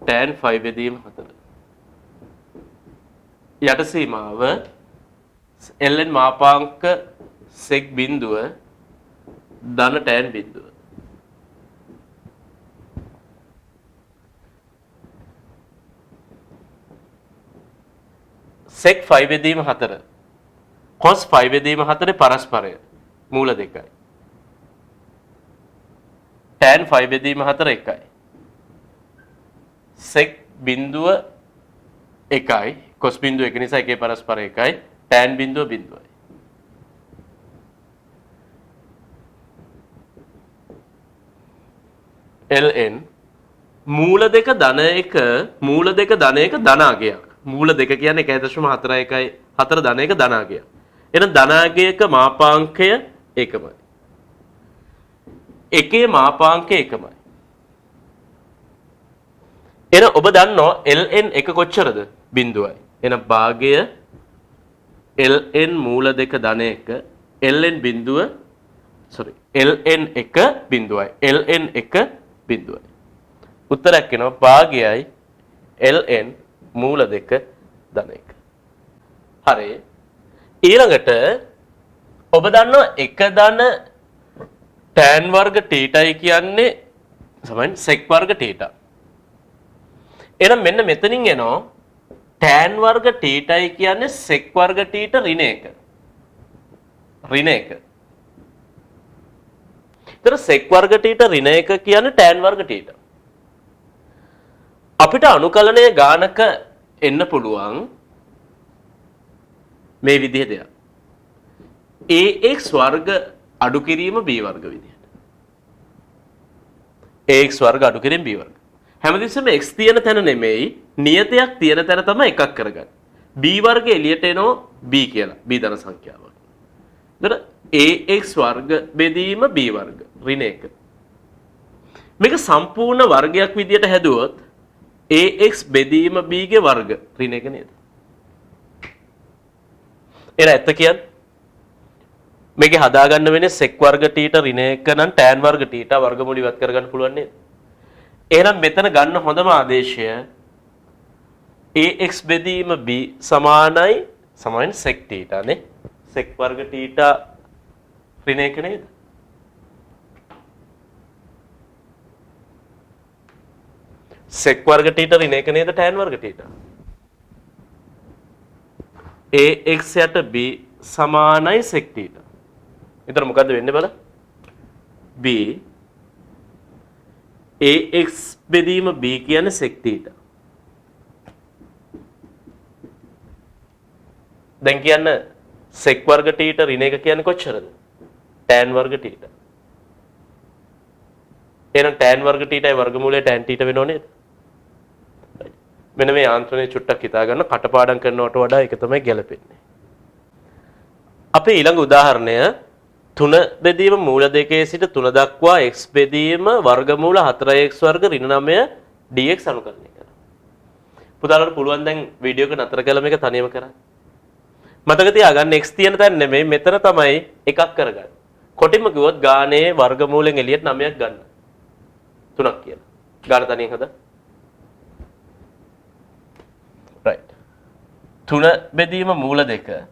tan 5 බෙදීම 4. යට සීමාව ln මාපාංක sec බිඳුව ධන tan බිඳුව. sec 5 බෙදීම 4 cos 5 බෙදීම 4 පරස්පරය මූල දෙකයි. tan 5 බෙදීම 4 එකයි. sec බිඳුව එකයි cos බිඳුව එක නිසා එකේ පරස්පර එකයි tan බිඳුව බිඳුවයි. ln මූල දෙක ධන එක මූල දෙක ධන එක ධනාගයක්. මූල දෙක කියන්නේ 1.41යි 4 ධන එක ධනාගයක්. එහෙනම් ධනාගයක මාපාංකය එකමයි. එකේ මාපාංකය එකමයි. එහෙනම් ඔබ දන්නවා ln එක කොච්චරද? බිඳුවයි. එහෙනම් භාගය ln මූල දෙක ධන එක ln බිඳුව sorry ln 1 බිඳුවයි ln 1 බිඳුවයි. උත්තරයක් එනවා භාගයයි ln මූල 2 ධන 1. හරි. ඊළඟට ඔබ දන්නවා 1 ධන tan වර්ග θයි කියන්නේ සමාන sec වර්ග θ. එහෙනම් මෙන්න මෙතනින් එනවා tan වර්ග θයි කියන්නේ sec වර්ග θ ඍණ 1. ඍණ 1. ඒතර sec වර්ග θ ඍණ 1 කියන්නේ tan වර්ග θ. අපිට අනුකලනය ගානක එන්න පුළුවන් මේ විදිහ දෙයක්. ax වර්ග අඩු කිරීම b වර්ග විදිහට. ax වර්ග අඩු කිරීම b වර්ග. හැමතිස්සෙම x තියෙන තැන නෙමෙයි නියතයක් තියෙන තැන තමයි එකක් කරගන්නේ. b වර්ග එළියට එනවා b කියලා. b ධන සංඛ්‍යාවක්. එතකොට ax වර්ග බෙදීම b වර්ග ඍණ 1. මේක සම්පූර්ණ වර්ගයක් විදියට හැදුවොත් ax බෙදීම b ගේ වර්ග ඍණ 1 නේද? එන ඇත්ත කියන්නේ මේක හදාගන්න වෙන්නේ sec වර්ග θ ඍණ 1 නම් tan වර්ග θ වර්ගමූල ඉවත් කරගන්න පුළුවන් නේද? එහෙනම් මෙතන ගන්න හොඳම ආදේශය ax බෙදීම b සමානයි sec θ නේ. sec වර්ග θ ඍණ 1 නේද? sec වර්ග θ ඍණ 1 නේද tan වර්ග θ? ax යට b සමානයි sec θ. එතන මොකද්ද වෙන්නේ බලන්න? b ax බෙදීම b කියන්නේ sec θ. දැන් කියන්න sec වර්ග θ ඍණ 1 කියන්නේ කොච්චරද? tan වර්ග θ. එහෙනම් tan වර්ග θයි වර්ගමූලය tan θ වෙනව නේද? මෙන්න මේ යාන්ත්‍රණය චුට්ටක් හිතා ගන්න කටපාඩම් කරනවට වඩා ඒක තමයි ගැලපෙන්නේ. අපේ ඊළඟ උදාහරණය 3 බෙදීම මූල 2 සිට 3 දක්වා x බෙදීම වර්ගමූල 4x වර්ග ඍණ 9 dx අනුකරණය කරනවා. පුතාලට පුළුවන් දැන් වීඩියෝ එක නතර කළා මේක තනියම කරන්න. මතක තියාගන්න x තියෙන තැන නෙමෙයි මෙතන තමයි එකක් කරගන්න. කොටින්ම කිව්වොත් ගානේ වර්ගමූලෙන් එළියට 9ක් ගන්න. 3ක් කියලා. ගාන තනියෙන් හදා. right. 3 බෙදීම මූල 2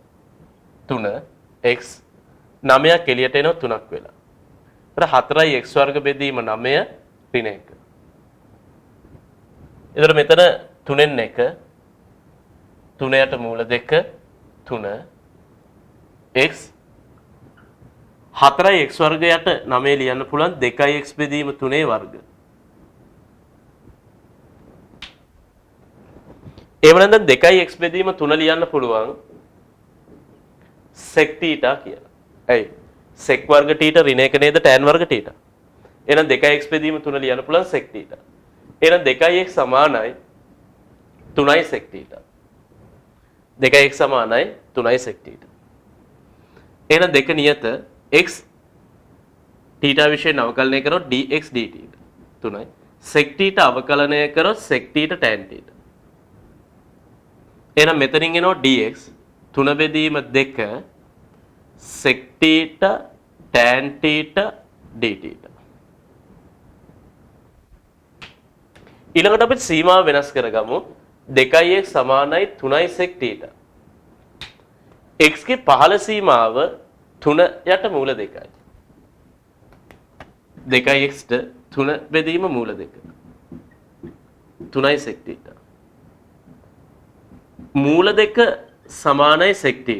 3 x 9ක් එළියට එනවා 3ක් වෙලා. ඒතර 4යි x වර්ග බෙදීම 9 ඍණ 1. ඒතර මෙතන 3න් 1 3යට මූල 2 3 x 4යි x වර්ගයට 9 ලියන්න පුළුවන් 2යි x බෙදීම 3 වර්ග. එහෙනම් දැන් 2යි x බෙදීම 3 ලියන්න පුළුවන් sec θ කියලා. ඇයි? sec වර්ග θ ඍණ 1 නේද tan වර්ග θ. එහෙනම් 2x බෙදීම 3 ලියන්න පුළුවන් sec θ. එහෙනම් 2x සමානයි 3යි sec θ. 2x සමානයි 3යි sec θ. එහෙනම් දෙක නියත x θ විශේෂයෙන් අවකලනය කරොත් dx dt 3යි. sec θ අවකලනය කරොත් sec θ tan θ. එහෙනම් මෙතනින් එනවා dx 3 බෙදීම 2 sec θ tan θ dt. ඊළඟට අපි සීමාව වෙනස් කරගමු 2x සමානයි 3යි sec θ. x ගේ පහළ සීමාව 3 යට මූල 2යි. 2x ට 3 බෙදීම මූල 2. 3යි sec θ. මූල 2 සමානයි sec θ.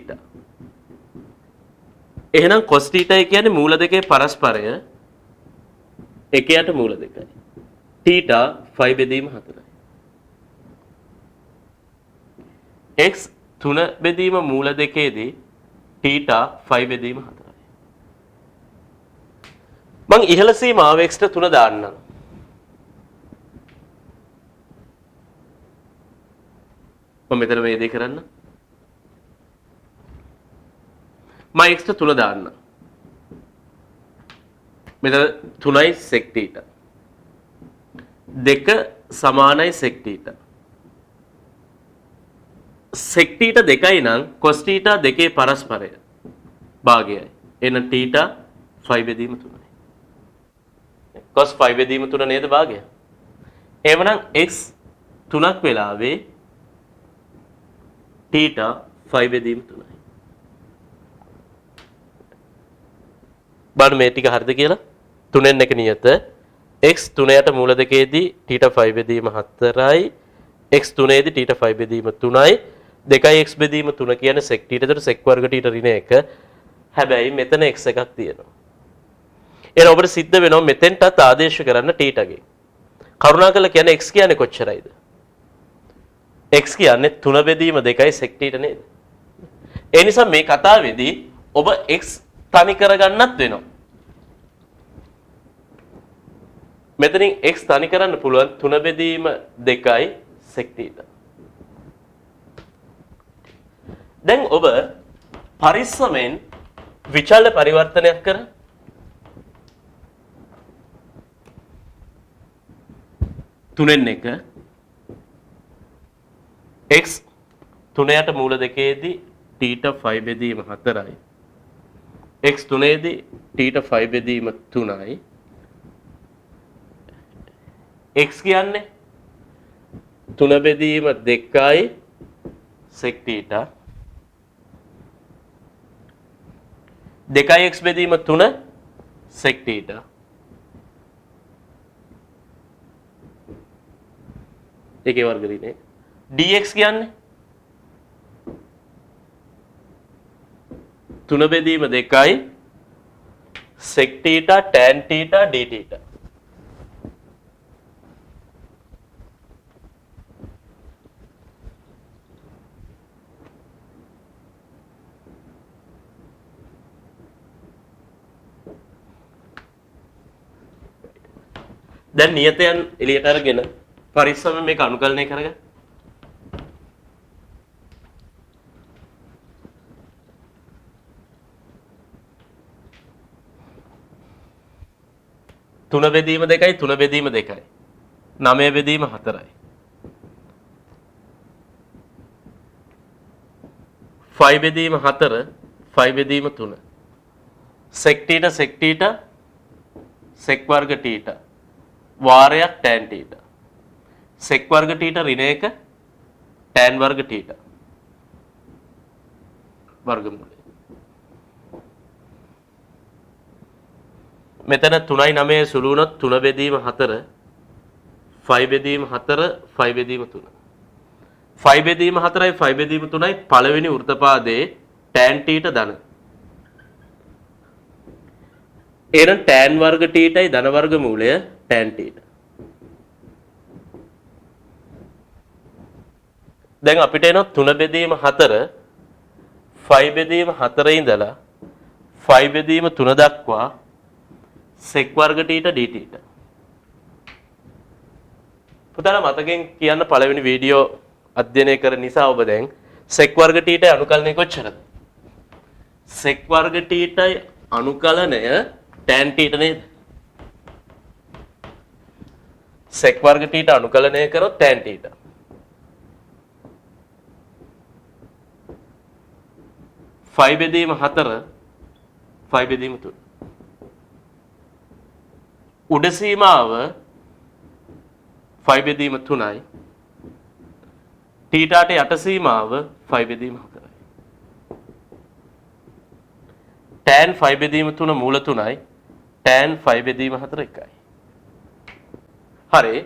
එහෙනම් cos θ කියන්නේ මූල 2 පරස්පරය 1යට මූල 2යි. θ 5 බෙදීම 4යි. x 3 බෙදීම මූල 2 දී θ 5 බෙදීම 4යි. මං ඉහළ සීමාව x ට 3 දාන්නම්. මම මෙතන මේ දේ කරන්න. මම x ට 3 දාන්න. මෙතන 3යි sec θ. 2 සමානයි sec θ. sec θ 2යි නම් cos θ 2 පරස්පරය භාගයයි. එහෙනම් θ 5 බෙදීම 3යි. cos 5 බෙදීම 3 නේද භාගය? එවනම් x 3ක් වෙලාවේ θ 5 බෙදීම 3යි. බලන්න මේ ටික හරිද කියලා? 3න් එක නියත x 3යට මූල දෙකේදී θ 5 බෙදීම 4යි x 3ේදී θ 5 බෙදීම 3යි 2යි x බෙදීම 3 කියන්නේ sec θ. එතකොට sec වර්ග θ ඍණ 1. හැබැයි මෙතන x එකක් තියෙනවා. එහෙනම් ඔබට සිද්ධ වෙනවා මෙතෙන්ටත් ආදේශ කරන්න θ ගෙන්. කරුණාකරලා කියන්නේ x කියන්නේ කොච්චරයිද? x කියන්නේ 3 බෙදීම 2යි sec θ නේද? ඒ නිසා මේ කතාවේදී ඔබ x තනි කරගන්නත් වෙනවා. මෙතනින් x තනි කරන්න පුළුවන් 3 බෙදීම 2යි sec θ. දැන් ඔබ පරිස්සමෙන් විචල්‍ය පරිවර්තනයක් කර තුනෙන් එක x 3යට මූල දෙකේදී θ 5 බෙදීම 4යි x 3ේදී θ 5 බෙදීම 3යි x කියන්නේ 3 බෙදීම 2යි sec θ 2යි x බෙදීම 3 sec θ ඒකේ වර්ග ඍණය dx කියන්නේ 3 බෙදීම 2යි sec θ tan θ dθ. දැන් නියතයන් එළියට අරගෙන පරිස්සමෙන් මේක අනුකලනය කරගන්න. තුන බෙදීම 2යි 3 බෙදීම 2යි 9 බෙදීම 4යි 5 බෙදීම 4 5 බෙදීම 3 sec θ sec θ sec වර්ග θ වාරයක් tan θ sec වර්ග θ ඍණ 1 tan වර්ග θ වර්ගමූලය. මෙතන 3යි 9 සුළු වුණොත් 3 බෙදීම 4 5 බෙදීම 4 5 බෙදීම 3 5 බෙදීම 4යි 5 බෙදීම 3යි පළවෙනි වෘත්තපාදයේ tan θ ධන. එහෙනම් tan වර්ග θයි ධන වර්ගමූලය tan θ. දැන් අපිට එනවා 3 බෙදීම 4 5 බෙදීම 4 ඉඳලා 5 බෙදීම 3 දක්වා sec වර්ග θ dθ. පුතාලා මතකෙන් කියන්න පළවෙනි වීඩියෝ අධ්‍යයනය කර නිසා ඔබ දැන් sec වර්ග θ අනුකලනය කොච්චරද? sec වර්ග θ අනුකලනය tan θ නේද? sec වර්ග θ අනුකලනය කරොත් tan θ. ෆයි බෙදීම 4 ෆයි බෙදීම 3 උඩ සීමාව ෆයි බෙදීම 3යි θට යට සීමාව ෆයි බෙදීම 4යි tan ෆයි බෙදීම 3 මූල 3යි tan ෆයි බෙදීම 4 1යි. හරි.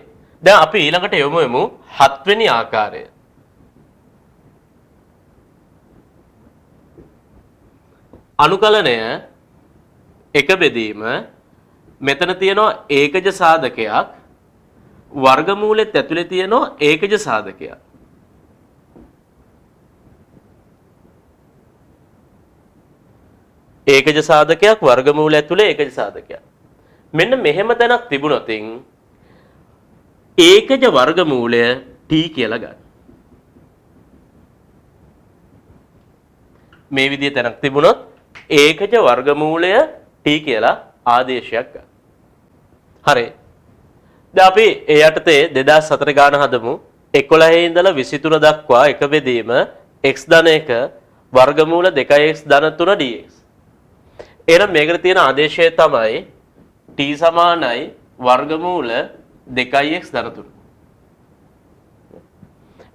දැන් අපි ඊළඟට යමු 7 වෙනි ආකාරය. අනුකලනය එක බෙදීම මෙතන තියෙනවා ඒකජ සාධකයක් වර්ගමූලෙත් ඇතුලේ තියෙනවා ඒකජ සාධකයක්. ඒකජ සාධකයක් වර්ගමූල ඇතුලේ ඒකජ සාධකයක්. මෙන්න මෙහෙම තැනක් තිබුණොත් ඒකජ වර්ගමූලය t කියලා ගන්න. මේ විදිහේ තැනක් තිබුණොත් ඒකජ වර්ගමූලය t කියලා ආදේශයක් ගන්න. හරි. දැන් අපි ඒ යටතේ 2004 ගාන හදමු. 11 ඉඳලා 23 දක්වා එක බෙදීම x ධන 1 වර්ගමූල 2x ධන 3 dx. එහෙනම් මේකට තියෙන ආදේශය තමයි t සමානයි වර්ගමූල 2x ධන 3.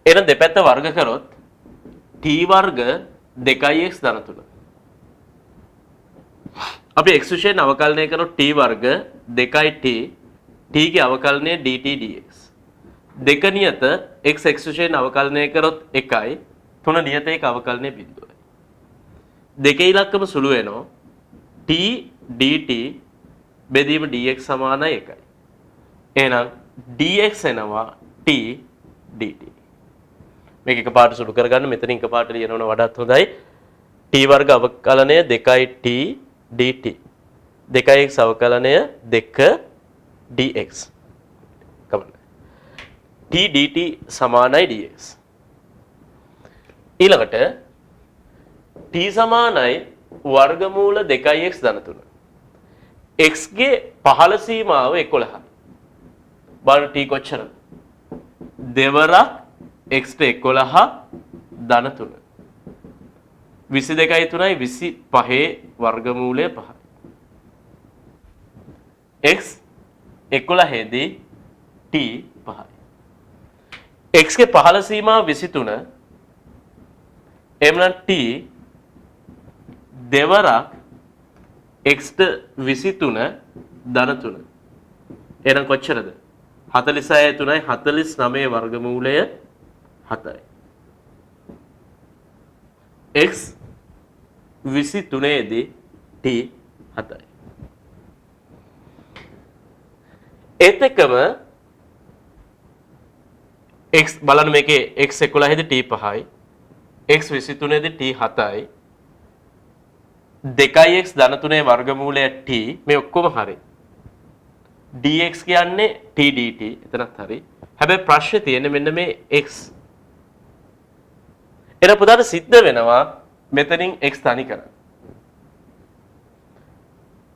එහෙනම් දෙපැත්ත වර්ග කරොත් t වර්ග 2x ධන 3. අපි x විශේෂයෙන් අවකලනය කරොත් t වර්ග 2t t ගේ අවකලනය dt dx. දෙක නියත x විශේෂයෙන් අවකලනය කරොත් 1යි 3 නියත එක අවකලනය බිඳුවයි. දෙකේ ඉලක්කම සුළු වෙනවා t dt බෙදීම dx සමානයි 1යි. එහෙනම් dx එනවා t dt. මේක එකපාරට සුළු කරගන්න මෙතනින් එකපාරට ලියනවන වඩාත් හොඳයි. t වර්ග අවකලනය 2t dt 2x අවකලනය 2 dx. කමන්න. t dt සමානයි dx. ඊළඟට t සමානයි වර්ගමූල 2x ධන 3. x ගේ පහළ සීමාව 11යි. බලන්න t කොච්චරද? දෙවරක් x ට 11 ධන 3. 22යි 3යි 25 වර්ගමූලය 5යි. x 11 දී t 5යි. x ගේ පහළ සීමාව 23. එමනම් t දෙවරක් x ට 23 ධන 3. එහෙනම් කොච්චරද? 46යි 3යි 49 වර්ගමූලය 7යි. x 23 දී t 7යි. ඒත් එක්කම x බලන්න මේකේ x 11 දී t 5යි. x 23 දී t 7යි. 2x ධන 3 වර්ගමූලය t මේ ඔක්කොම හරි. dx කියන්නේ t dt එතනත් හරි. හැබැයි ප්‍රශ්නේ තියෙන්නේ මෙන්න මේ x. එන පුතාට සිද්ධ වෙනවා මෙතනින් x තනි කරන්න.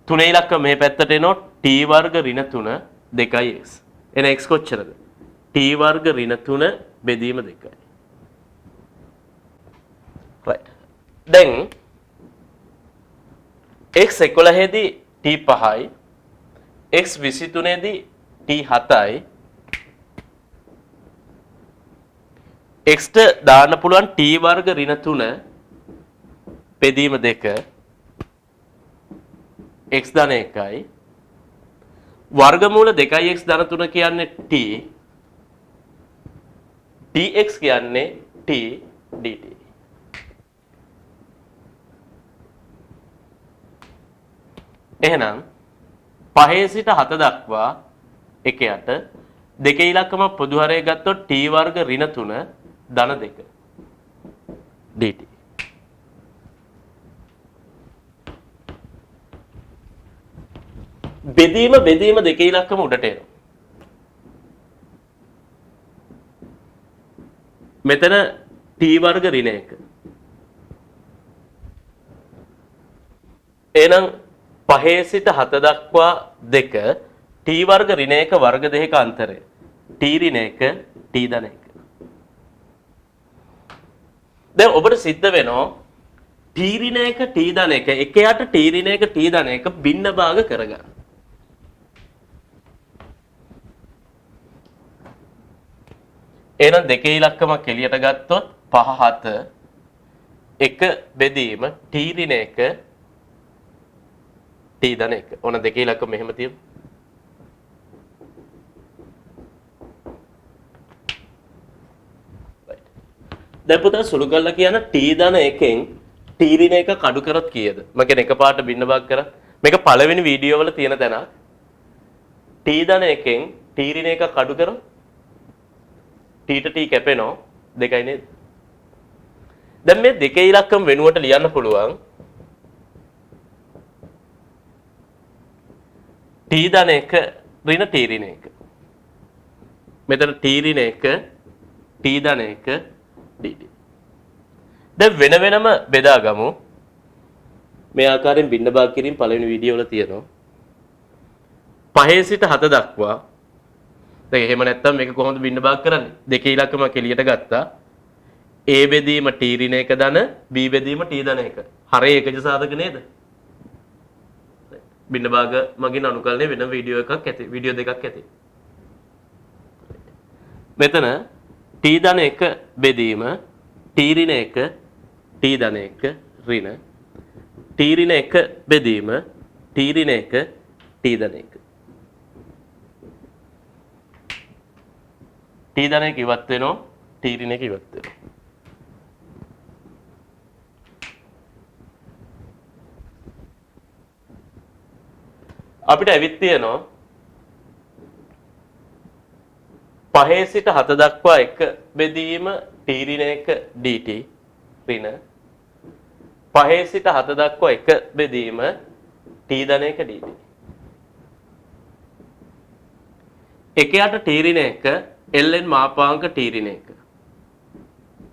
තුනේ ඉලක්ක මේ පැත්තට එනොත් t වර්ග ඍණ 3 2x. එන x කොච්චරද? t වර්ග ඍණ 3 බෙදීම 2යි. right. දැන් x 11 දී t 5යි x 23 දී t 7යි x ට දාන්න පුළුවන් t වර්ග ඍණ 3 බෙදීම 2 x ධන 1යි වර්ගමූල 2x ධන 3 කියන්නේ t dx කියන්නේ t dt. එහෙනම් 5 සිට 7 දක්වා 1යට දෙකේ ඉලක්කම පොදු හරය ගත්තොත් t වර්ග ඍණ 3 ධන 2 dt. බෙදීම දෙකේ ඉලක්කම උඩට එනවා. මෙතන t වර්ග ඍණ 1. එහෙනම් 5 සිට 7 දක්වා 2 t වර්ග ඍණ 1 වර්ග දෙකක අන්තරය t ඍණ 1 t ධන 1. දැන් ඔබට සිද්ධ වෙනවා t ඍණ 1 t ධන 1 එකයට t ඍණ 1 t ධන 1 භින්න භාග කරගන්න. එහෙනම් දෙකේ ඉලක්කමක් එළියට ගත්තොත් 5 7 1 බෙදීම t ඍණ 1 t ධන 1. ඕන දෙකේ ඉලක්කම මෙහෙම තියමු. දැන් පුතා සුළු කරලා කියන t ධන 1න් t ඍණ 1 කඩු කරොත් කීයද? මම කියන්නේ එකපාරට භින්න භාග කරා. මේක පළවෙනි වීඩියෝ වල තියෙන තැන. t ධන 1න් t ඍණ 1 කඩු කරොත් t ට t කැපෙනවා 2යි නේද? දැන් මේ දෙකේ ඉලක්කම වෙනුවට ලියන්න පුළුවන් t ධන 1 ඍණ t ඍණ 1. මෙතන t ඍණ 1 t ධන 1 dt. දැන් වෙන වෙනම බෙදා ගමු. මේ ආකාරයෙන් භින්න භාග කිරීම පළවෙනි වීඩියෝ වල තියෙනවා. 5 සිට 7 දක්වා. දැන් එහෙම නැත්තම් මේක කොහොමද භින්න භාග කරන්නේ? දෙකේ ඉලක්කම කෙලියට ගත්තා. a බෙදීම t ඍණ 1 ධන b බෙදීම t ධන 1. හරේ ඒකජ සාධක නේද? බින්න භාග මගින් අනුකලනය වෙන වීඩියෝ එකක් ඇති. වීඩියෝ දෙකක් ඇති. මෙතන t ධන 1 බෙදීම t ඍණ 1 t ධන 1 ඍණ t ඍණ 1 බෙදීම t ඍණ 1 t ධන 1 t ධන 1 ඉවත් වෙනවා t ඍණ 1 ඉවත් වෙනවා. අපිට ඇවිත් තියෙනවා 5 සිට 7 දක්වා 1 බෙදීම t ඍණ 1 dt ඍණ 5 සිට 7 දක්වා 1 බෙදීම t ධන 1 dt. එකයට t ඍණ 1 ln මාපාංක t ඍණ 1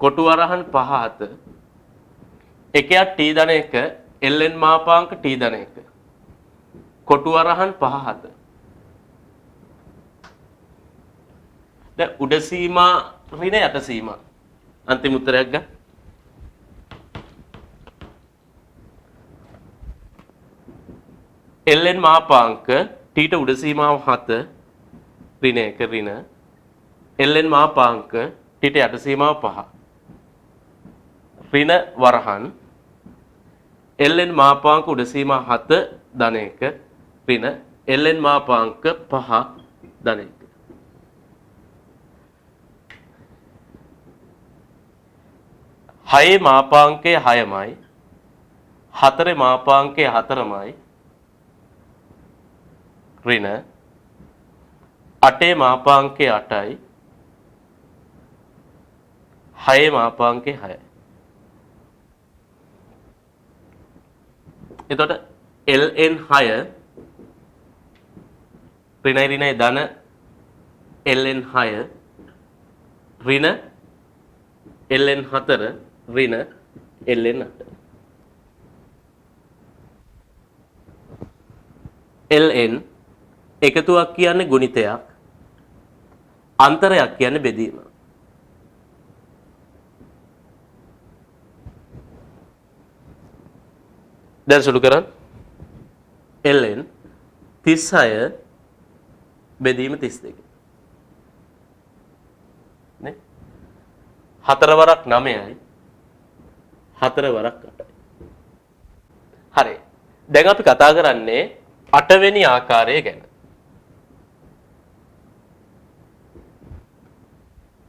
කොටු වරහන් 5 7 එකයට t ධන 1 ln මාපාංක t ධන 1 කොටු වරහන් 5 7 දැන් උඩ සීමා ඍණ යට සීමා අන්තිම උත්තරයක් ගන්න. ln මාපාංක t ට උඩ සීමාව 7 ඍණ 1 ඍණ ln මාපාංක t ට යට සීමාව 5 ඍණ වරහන් ln මාපාංක උඩ සීමා 7 ධන 1 ඍණ ln මාපාංක 5 ධන 1 6 මාපාංකය 6මයි 4 මාපාංකය 4මයි ඍණ 8 මාපාංකය 8යි 6 මාපාංකය 6යි. එතකොට ln 6 ඍණයි ඍණයි ධන ln 6 ඍණ ln 4 ඍණ ln 8 ln එකතුවක් කියන්නේ ගුණිතයක් අන්තරයක් කියන්නේ බෙදීම. දැන් සුළු කරන් ln 36 බෙදීම 32 නේ 4 වරක් 9යි 4 වරක් 8යි. හරි. දැන් අපි කතා කරන්නේ 8 වෙනි ආකාරය ගැන.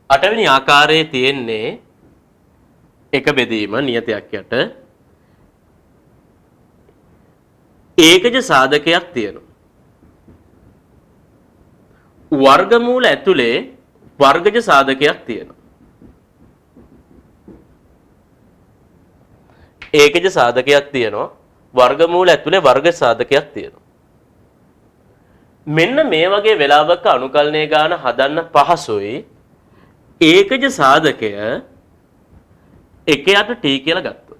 8 වෙනි ආකාරයේ තියෙන්නේ එක බෙදීම නියතයක් යට ඒකජ සාධකයක් තියෙනවා. වර්ගමූල ඇතුලේ වර්ගජ සාධකයක් තියෙනවා. ඒකජ සාධකයක් තියෙනවා. වර්ගමූල ඇතුලේ වර්ග සාධකයක් තියෙනවා. මෙන්න මේ වගේ වෙලාවක අනුකලනය ගාන හදන්න පහසුයි. ඒකජ සාධකය 1යට t කියලා ගත්තොත්.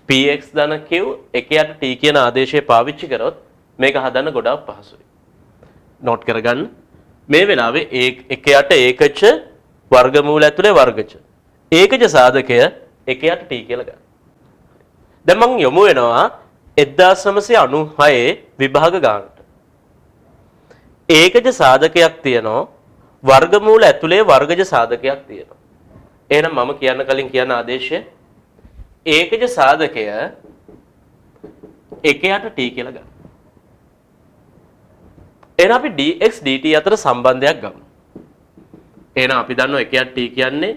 px ධන q 1යට t කියන ආදේශය පාවිච්චි කරොත් මේක හදන්න ගොඩාක් පහසුයි. නෝට් කරගන්න. මේ වෙලාවේ 1යට ඒකජ වර්ගමූල ඇතුලේ වර්ගජ. ඒකජ සාධකය 1යට t කියලා ගන්න. දැන් මම යොමු වෙනවා 1996 විභාග ගානට. ඒකජ සාධකයක් තියෙනවා වර්ගමූල ඇතුලේ වර්ගජ සාධකයක් තියෙනවා. එහෙනම් මම කියන්න කලින් කියන ආදේශය ඒකජ සාධකය 1යට t කියලා ගන්න. එහෙනම් අපි dx dt අතර සම්බන්ධයක් ගමු. එහෙනම් අපි දන්නවා 1යට t කියන්නේ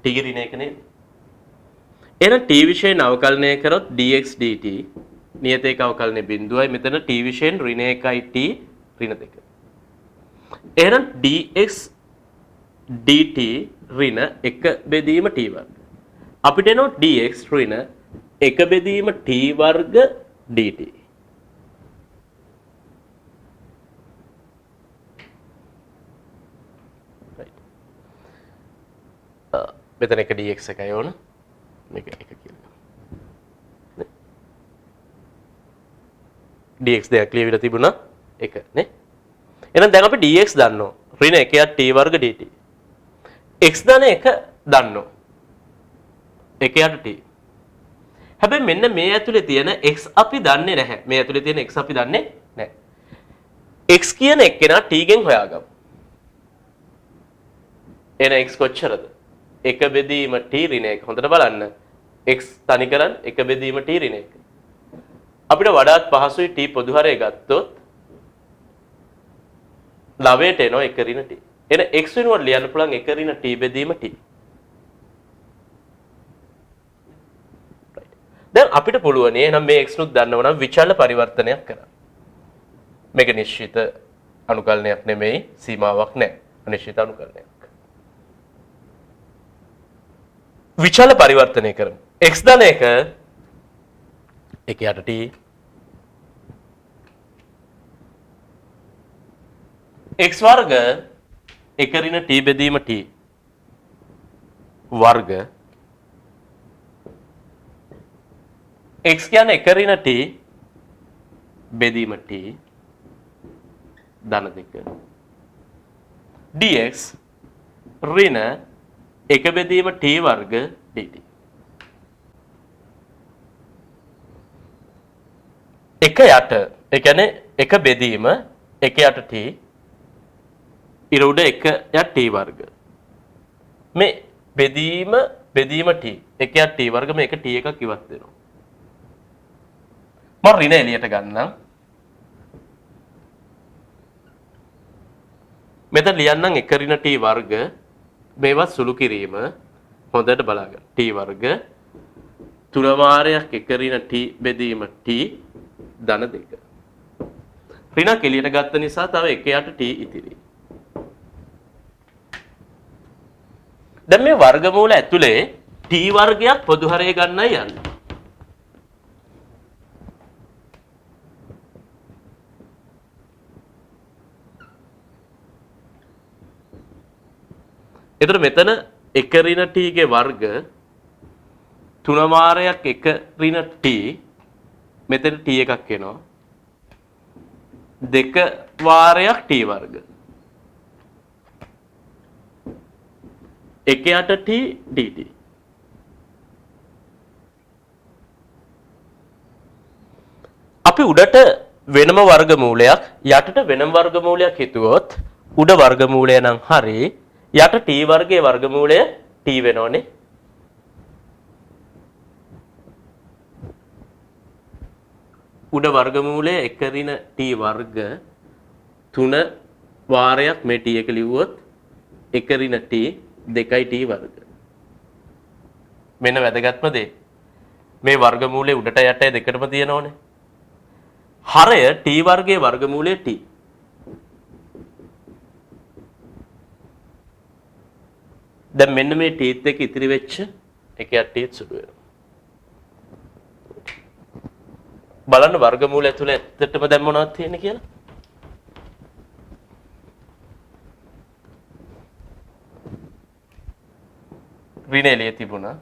t ඍණ 1 නේද? එහෙනම් t විශේෂයෙන් අවකලනය කරොත් dx dt නියත ඒක අවකලනයේ බිඳුවයි මෙතන t විශේෂයෙන් ඍණ 1යි t ඍණ 2. එහෙනම් dx dt ඍණ 1 බෙදීම t වර්ග. අපිට එනවා dx ඍණ 1 බෙදීම t වර්ග dt. මෙතන එක dx එකයි ඕන. මේක 1 කියලා. dx දෙයක් ලියවිලා තිබුණා 1 නේ. එහෙනම් දැන් අපි dx දන්නවා. ඍණ 1ට t වර්ග dt. x ධන 1 දන්නවා. 1ට t. හැබැයි මෙන්න මේ ඇතුලේ තියෙන x අපි දන්නේ නැහැ. මේ ඇතුලේ තියෙන x අපි දන්නේ නැහැ. x කියන එක්කෙනා t ගෙන් හොයාගමු. එන x කොච්චරද? 1 බෙදීම t ඍණ 1. හොඳට බලන්න. x තනි කරන් 1 බෙදීම t ඍණ 1. අපිට වඩාත් පහසුයි t පොදු හරය ගත්තොත් 9ට එනවා 1 ඍණ t. එන x වෙනුවට ලියන්න පුළුවන් 1 ඍණ t බෙදීම t. දැන් අපිට පුළුවන් එහෙනම් මේ x නුත් දන්නව නම් විචල පරිවර්තනයක් කරන්න. මේක නිශ්චිත අනුකලනයක් නෙමෙයි, සීමාවක් නැහැ. අනිශ්චිත අනුකලනයක්. විචල පරිවර්තනය කරමු. x ධන 1 1 යට t x වර්ග 1 ඍණ t බෙදීම t වර්ග x කියන්නේ 1 ඍණ t බෙදීම t ධන 2 dx ඍණ 1 බෙදීම t වර්ග dt. 1 යට ඒ කියන්නේ 1 බෙදීම 1 යට t ඊට උඩ 1 යට t වර්ග. මේ බෙදීම t 1 යට t වර්ග මේක t එකක් ඉවත් වෙනවා. මම ඍණ එළියට ගන්නම්. මෙතන ලියන්නම් 1 ඍණ t වර්ග මේවත් සුළු කිරීම හොඳට බලන්න. t වර්ග 3 වාරයක් 1 ඍණ t බෙදීම t ධන 2. ඍණක් එළියට ගත්ත නිසා තව 1 යට t ඉතිරි. දැන් මේ වර්ගමූල ඇතුලේ t වර්ගයක් පොදු හරය ගන්නයි යන්නේ. එතකොට මෙතන 1 ඍණ t ගේ වර්ග 3 වාරයක් 1 ඍණ t මෙතන t එකක් එනවා. 2 වාරයක් t වර්ග 1 යට t dt. අපි උඩට වෙනම වර්ගමූලයක් යටට වෙනම වර්ගමූලයක් හිතුවොත් උඩ වර්ගමූලය නම් හරි යට t වර්ගයේ වර්ගමූලය t වෙනවනේ. උඩ වර්ගමූලය 1 ඍණ t වර්ග 3 වාරයක් මේ t එක ලිව්වොත් 1 ඍණ t 2යි t වර්ග. මෙන්න වැදගත්ම දේ. මේ වර්ගමූලය උඩට යටට දෙකටම තියෙනවනේ. හරය t වර්ගයේ වර්ගමූලය t. දැන් මෙන්න මේ t එක ඉතිරි වෙච්ච එකයක් t සුළු වෙනවා. බලන්න වර්ගමූල ඇතුලේ ඇත්තටම දැන් මොනවද තියෙන්නේ කියලා. ඍණ එළිය තිබුණා.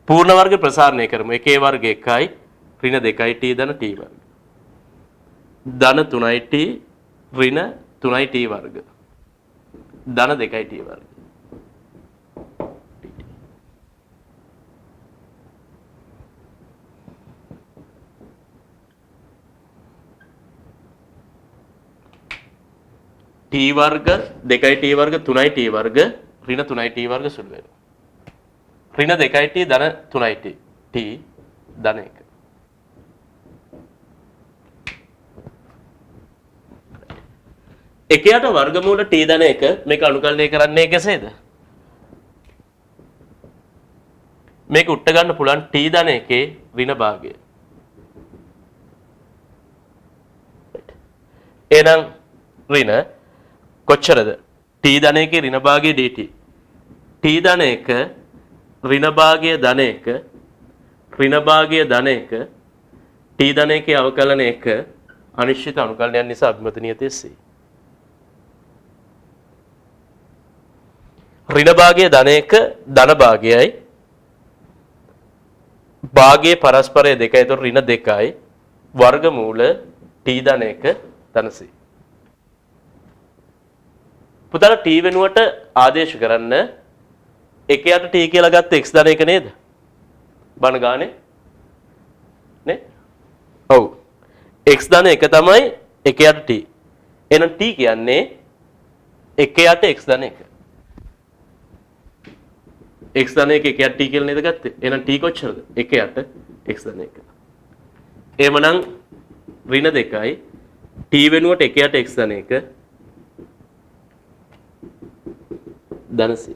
පූර්ණ වර්ග ප්‍රසාරණය කරමු. 1 වර්ග 1යි ඍණ 2යි t ධන t වර්ග. ධන 3යි t ඍණ 3යි t වර්ග. ධන 2යි t වර්ග. t වර්ග 2යි t වර්ග 3යි t වර්ග ඍණ 3යි t වර්ග සුළු වෙනවා. ඍණ 2යි t ධන 3යි t t ධන 1. එකයට වර්ගමූල t ධන 1 මේක අනුකලනය කරන්නේ කෙසේද? මේක උට්ට ගන්න පුළුවන් t ධන 1 ඍණ භාගය. එහෙනම් ඍණ කොච්චරද? t ධන 1 ඍණ භාගය dt. t ධන 1 ඍණ භාගය ධන 1 ඍණ භාගය ධන 1 t ධන 1 අවකලන 1 අනිශ්චිත අනුකලනයන් නිසා අභිමත නියතය c. ඍණ භාගය ධන 1 ධන භාගයයි භාගයේ පරස්පරය 2යි. ඒතකොට ඍණ 2යි වර්ගමූල t ධන 1 ධන c. පුතාලා t වෙනුවට ආදේශ කරන්න 1 යට t කියලා ගත්ත x ධන එක නේද? බණ ගානේ නේ? ඔව්. x ධන එක තමයි 1 යට t. එහෙනම් t කියන්නේ 1 යට x ධන එක. x ධන එක 1 යට t කියලා නේද ගත්තේ? එහෙනම් t කොච්චරද? 1 යට x ධන එක. එහෙමනම් ඍණ 2යි t වෙනුවට 1 යට x ධන එක ධන c.